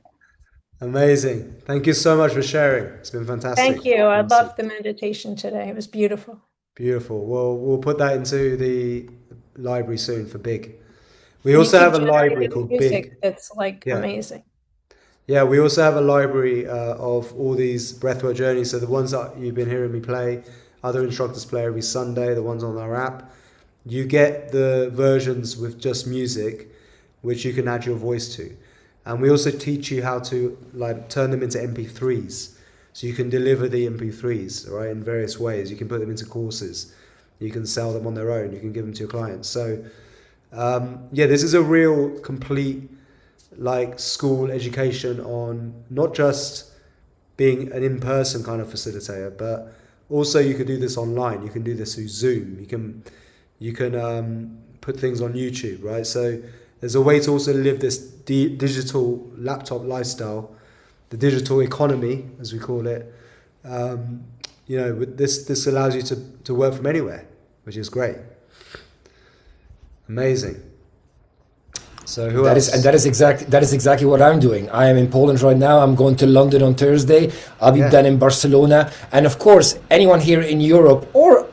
Amazing. Thank you so much for sharing. It's been fantastic. Thank you. I Awesome. loved the meditation today. It was beautiful. Beautiful. Well, we'll put that into the library soon for Big. We also have a library called Big. It's like Yeah. amazing. Yeah, we also have a library of all these breathwork journeys. So the ones that you've been hearing me play, other instructors play every Sunday, the ones on our app. You get the versions with just music, which you can add your voice to. And we also teach you how to turn them into MP3s. So you can deliver the MP3s, right, in various ways. You can put them into courses. You can sell them on their own. You can give them to your clients. So, this is a real complete school education on not just being an in-person kind of facilitator, but also you can do this online. You can do this through Zoom. You can put things on YouTube, right? So there's a way to also live this digital laptop lifestyle, the digital economy, as we call it. This allows you to work from anywhere, which is great. Amazing. So who else? That is exactly what I'm doing. I am in Poland right now. I'm going to London on Thursday. I'll be then in Barcelona. And of course, anyone here in Europe or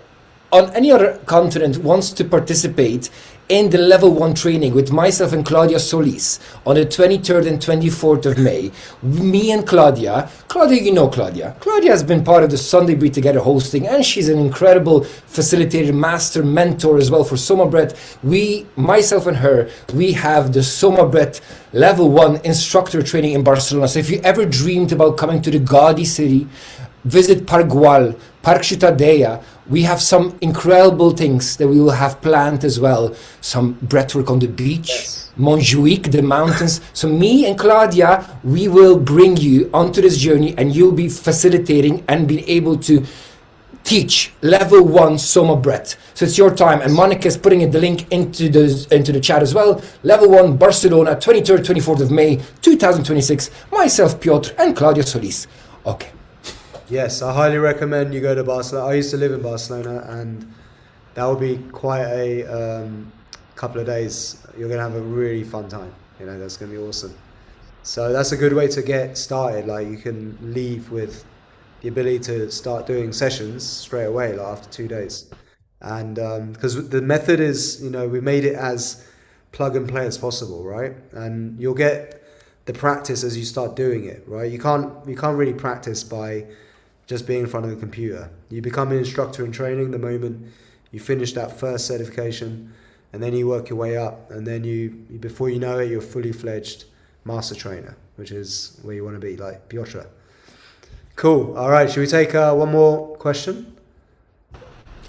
on any other continent wants to participate in the level 1 training with myself and Claudia Solis on the 23rd and 24th of May. Me and Claudia, you know Claudia. Claudia has been part of the Sunday Breathe Together hosting, and she's an incredible facilitator, master, mentor as well for SOMA Breath. Myself and her, we have the SOMA Breath level 1 instructor training in Barcelona. So if you ever dreamed about coming to the gaudy city, visit Park Güell, Park Ciutadella. We have some incredible things that we will have planned as well. Some breathwork on the beach, Montjuic, the mountains. So me and Claudia, we will bring you onto this journey, and you'll be facilitating and be able to teach level 1 SOMA Breath. So it's your time, and Monica is putting the link into the chat as well. Level 1 Barcelona, 23rd, 24th of May, 2026. Myself, Piotr, and Claudia Solis. Okay. Yes, I highly recommend you go to Barcelona. I used to live in Barcelona, and that will be quite a couple of days. You're going to have a really fun time. That's going to be awesome. So that's a good way to get started. You can leave with the ability to start doing sessions straight away, after 2 days. And because the method is, we made it as plug and play as possible, right? And you'll get the practice as you start doing it, right? You can't really practice by just being in front of the computer. You become an instructor in training the moment you finish that first certification, and then you work your way up, and then before you know it, you're fully fledged master trainer, which is where you want to be, like Piotr. Cool. All right, should we take one more question?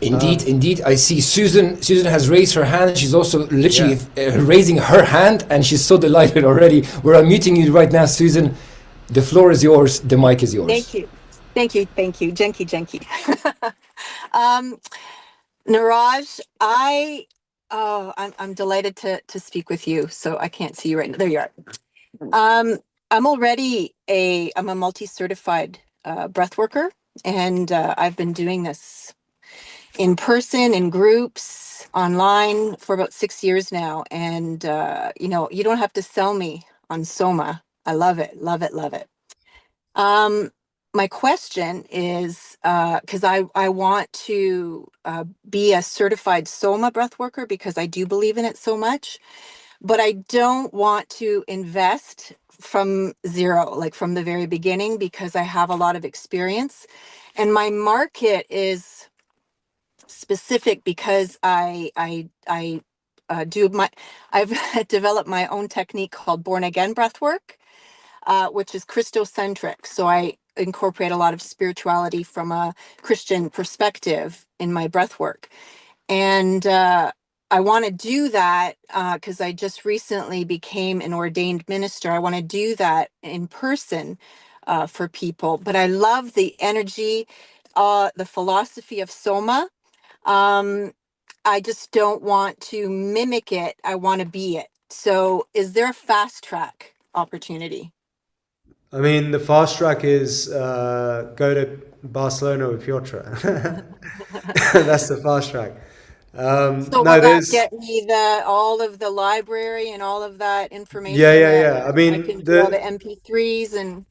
Indeed. I see Susan has raised her hand. She's also literally raising her hand, and she's so delighted already. We're unmuting you right now, Susan. The floor is yours. The mic is yours. Thank you. Jenki. Niraj, I'm delighted to speak with you. So I can't see you right now. There you are. I'm a multi-certified breath worker, and I've been doing this in person, in groups, online for about 6 years now. And you don't have to sell me on SOMA. I love it. My question is, because I want to be a certified SOMA breath worker, because I do believe in it so much, but I don't want to invest from zero, from the very beginning, because I have a lot of experience, and my market is specific because I've developed my own technique called Born Again Breathwork, which is Christocentric. So I incorporate a lot of spirituality from a Christian perspective in my breath work. And I want to do that because I just recently became an ordained minister. I want to do that in person for people. But I love the energy, the philosophy of Soma. I just don't want to mimic it. I want to be it. So is there a fast track opportunity? I mean, the fast track is go to Barcelona with Piotr. That's the fast track. So No, will that there's get me all of the library and all of that yeah, information yeah, that yeah. I I mean, can do all the MP3s and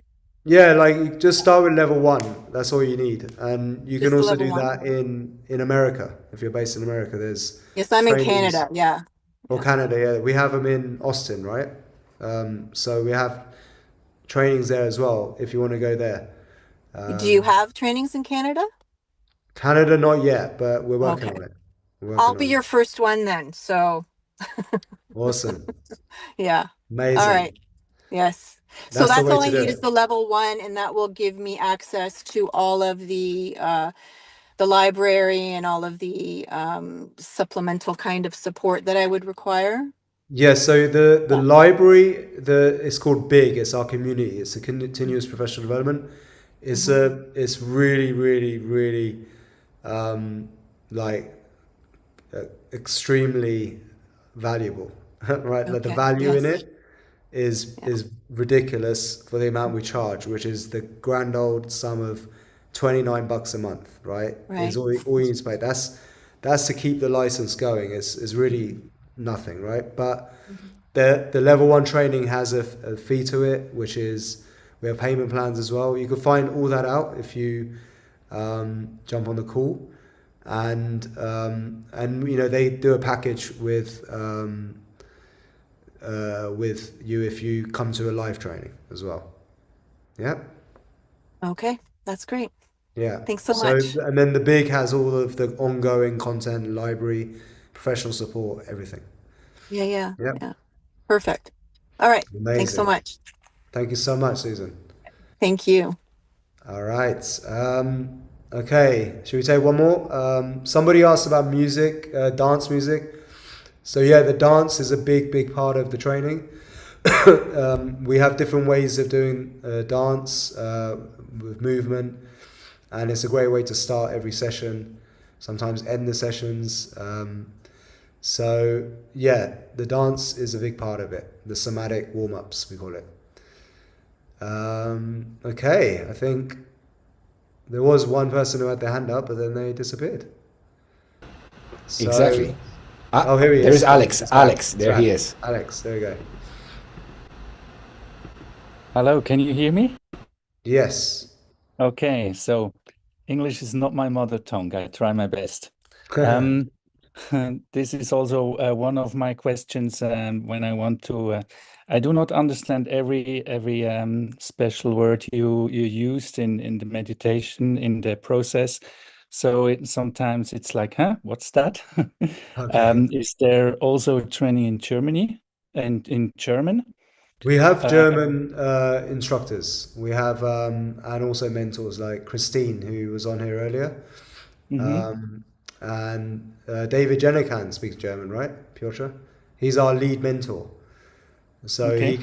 yeah, like you just start with level one. That's all you need, and you can just the also level do one? that in America. If you're based in America, there's Yes, I'm in trainings. Canada. Yeah. Or Yeah. Canada, yeah. We have them in Austin, right? So we have trainings there as well if you want to go there. Do you Um, have trainings in Canada? Canada, not yet, but we're working Okay. on it. We're I'll working be on it. your first one then. So, Awesome. yeah. All Amazing. right. Yes. So That's the that's way all to I do need is it. the level one, and that will give me access to all of the library and all of the supplemental kind of support that I would require. Yeah, so the Yeah. library, it's called BIG. It's our community. It's a continuous professional development. Hmm. It's really, really, really um, like extremely valuable, right? Like the Okay. value in Yes. it Yeah. is ridiculous for the amount we charge, which is the grand old sum of $29 a month, right? Is Right. all you need to pay. That's to keep the license going. Is really nothing, right? But Mhm. the level one training has a fee to it, which is we have payment plans as well. You can find all that out if you jump on the call, and you know they do a package with you if you come to a live training as well. Yeah, Okay. That's great. yeah. Thanks so So much. and then the big has all of the ongoing content, library, professional support, everything. Yeah. Yeah. Yep, Yeah. Perfect. All right. Thanks so amazing. much. Thank you so much, Susan. Thank you. All right. Okay. Should we take one more? Somebody asked about music, dance music. So yeah, the dance is a big part of the training. We have different ways of doing dance with movement, and it's a great way to start every session. Sometimes end the sessions. So yeah, the dance is a big part of it. The somatic warm-ups, we call it. Okay, I think there was one person who had their hand up, but then they disappeared. So, Exactly. Ah, oh, here he there is is. Alex. It's back. Alex, It's there he back. is. Alex, there we go. Hello, can you hear me? Yes. Okay, so English is not my mother tongue. I try my best. Um, this is also one of my questions when I want to. I do not understand every special word you used in the meditation in the process. So sometimes it's like, huh, what's that? Okay. Is there also training in Germany and in German? We have Uh, German instructors. We have and also mentors like Christine, who was on here earlier, mhm. um, and David Jenikan speaks German, right, Piotr? He's our lead mentor, so Okay.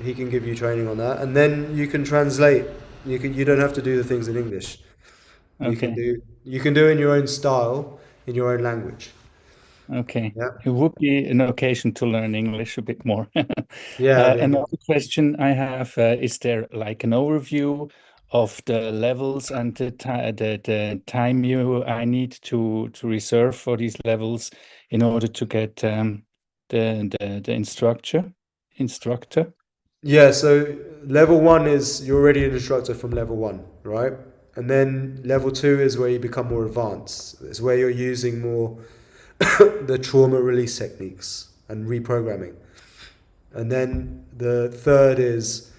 he can give you training on that, and then you can translate. You don't have to do the things in English. Okay. You can do it in your own style, in your own language. Okay. Yeah, It would be an occasion to learn English a bit more. yeah. I mean, Another question I have, is there like an overview of the levels and the time I need to reserve for these levels in order to get the instructor? yeah, so level one is you're already an instructor from level one, right? And then level two is where you become more advanced. It's where you're using more the trauma release techniques and reprogramming. And then the third is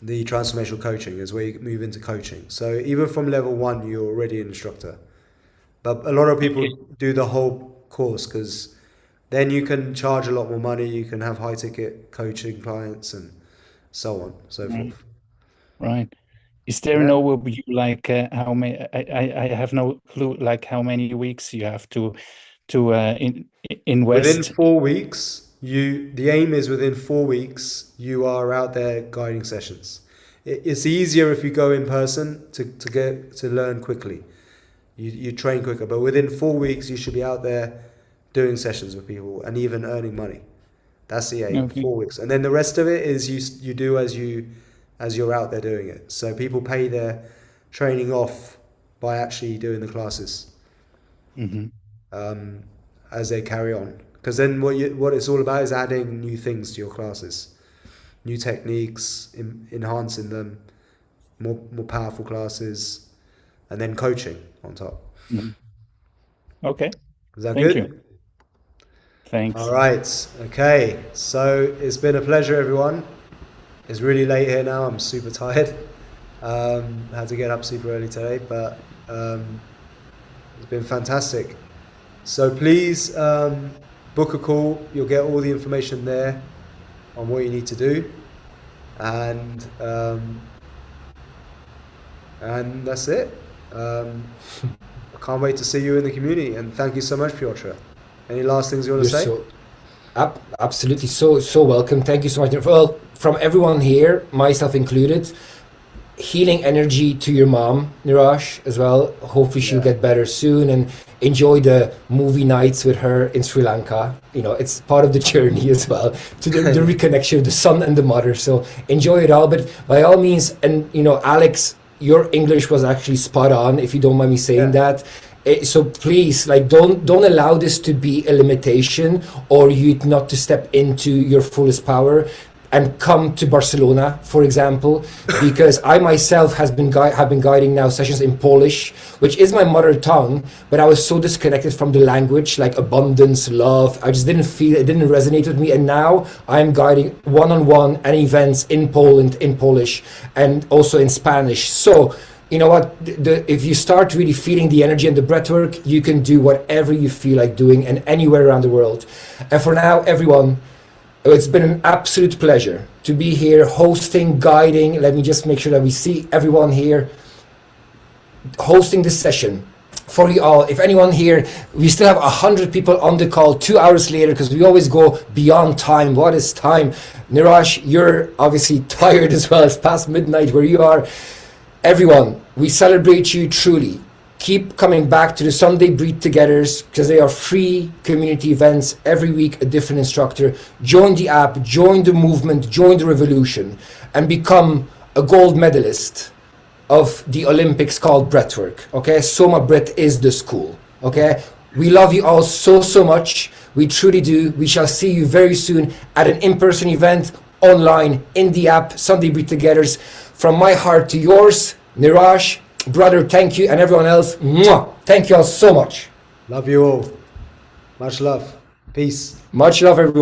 the transformational coaching, is where you move into coaching. So even from level one, you're already an instructor. But a lot of people Okay. do the whole course because then you can charge a lot more money. You can have high ticket coaching clients and so on, so Right. forth. Right. Is there an Yeah. overview like how many? I have no clue like how many weeks you have to to Within invest? 4 weeks, the aim is within 4 weeks, you are out there guiding sessions. It's easier if you go in person to learn quickly. You train quicker, but within 4 weeks, you should be out there doing sessions with people and even earning money. That's the aim. Okay. 4 weeks, and then the rest of it is you do as you're out there doing it. So people pay their training off by actually doing the classes as they carry on. Because then what it's all about is adding new things to your classes, new techniques, enhancing them, more powerful classes, and then coaching on top. Okay. Is that Thank good? you. Thanks. All right. Okay. So it's been a pleasure, everyone. It's really late here now. I'm super tired. Had to get up super early today, but it's been fantastic. So please book a call. You'll get all the information there on what you need to do, and that's it. I can't wait to see you in the community, and thank you so much, Piotr. Any last things you want to say? Absolutely, so welcome. Thank you so much. Well, from everyone here, myself included, healing energy to your mom, Niraj, as well. Hopefully she'll get better soon, and enjoy the movie nights with her in Sri Lanka. You know, it's part of the journey as well, to the reconnection of the son and the mother. So enjoy it all, but by all means, and you know, Alex, your English was actually spot on, if you don't mind me saying that. So please, like, don't allow this to be a limitation or you not to step into your fullest power and come to Barcelona, for example, because I myself have been guiding now sessions in Polish, which is my mother tongue, but I was so disconnected from the language, like abundance, love. I just didn't feel it, didn't resonate with me. And now I'm guiding one-on-one and events in Poland in Polish and also in Spanish. So you know what, if you start really feeling the energy and the breathwork, you can do whatever you feel like doing and anywhere around the world. And for now, everyone, it's been an absolute pleasure to be here hosting, guiding. Let me just make sure that we see everyone here hosting this session for you all. If anyone here, we still have 100 people on the call 2 hours later, because we always go beyond time. What is time? Niraj, you're obviously tired as well. It's past midnight where you are. Everyone, we celebrate you truly. Keep coming back to the Sunday Breathe Togethers, because they are free community events every week, a different instructor. Join the app, join the movement, join the revolution, and become a gold medalist of the Olympics called Breathwork. Okay, SOMA Breath is the school. Okay, we love you all so much. We truly do. We shall see you very soon at an in-person event, online, in the app, Sunday Breathe Togethers. From my heart to yours, Niraj, brother, thank you, and everyone else, mwah, thank you all so much. Love you all. Much love. Peace. Much love, everyone.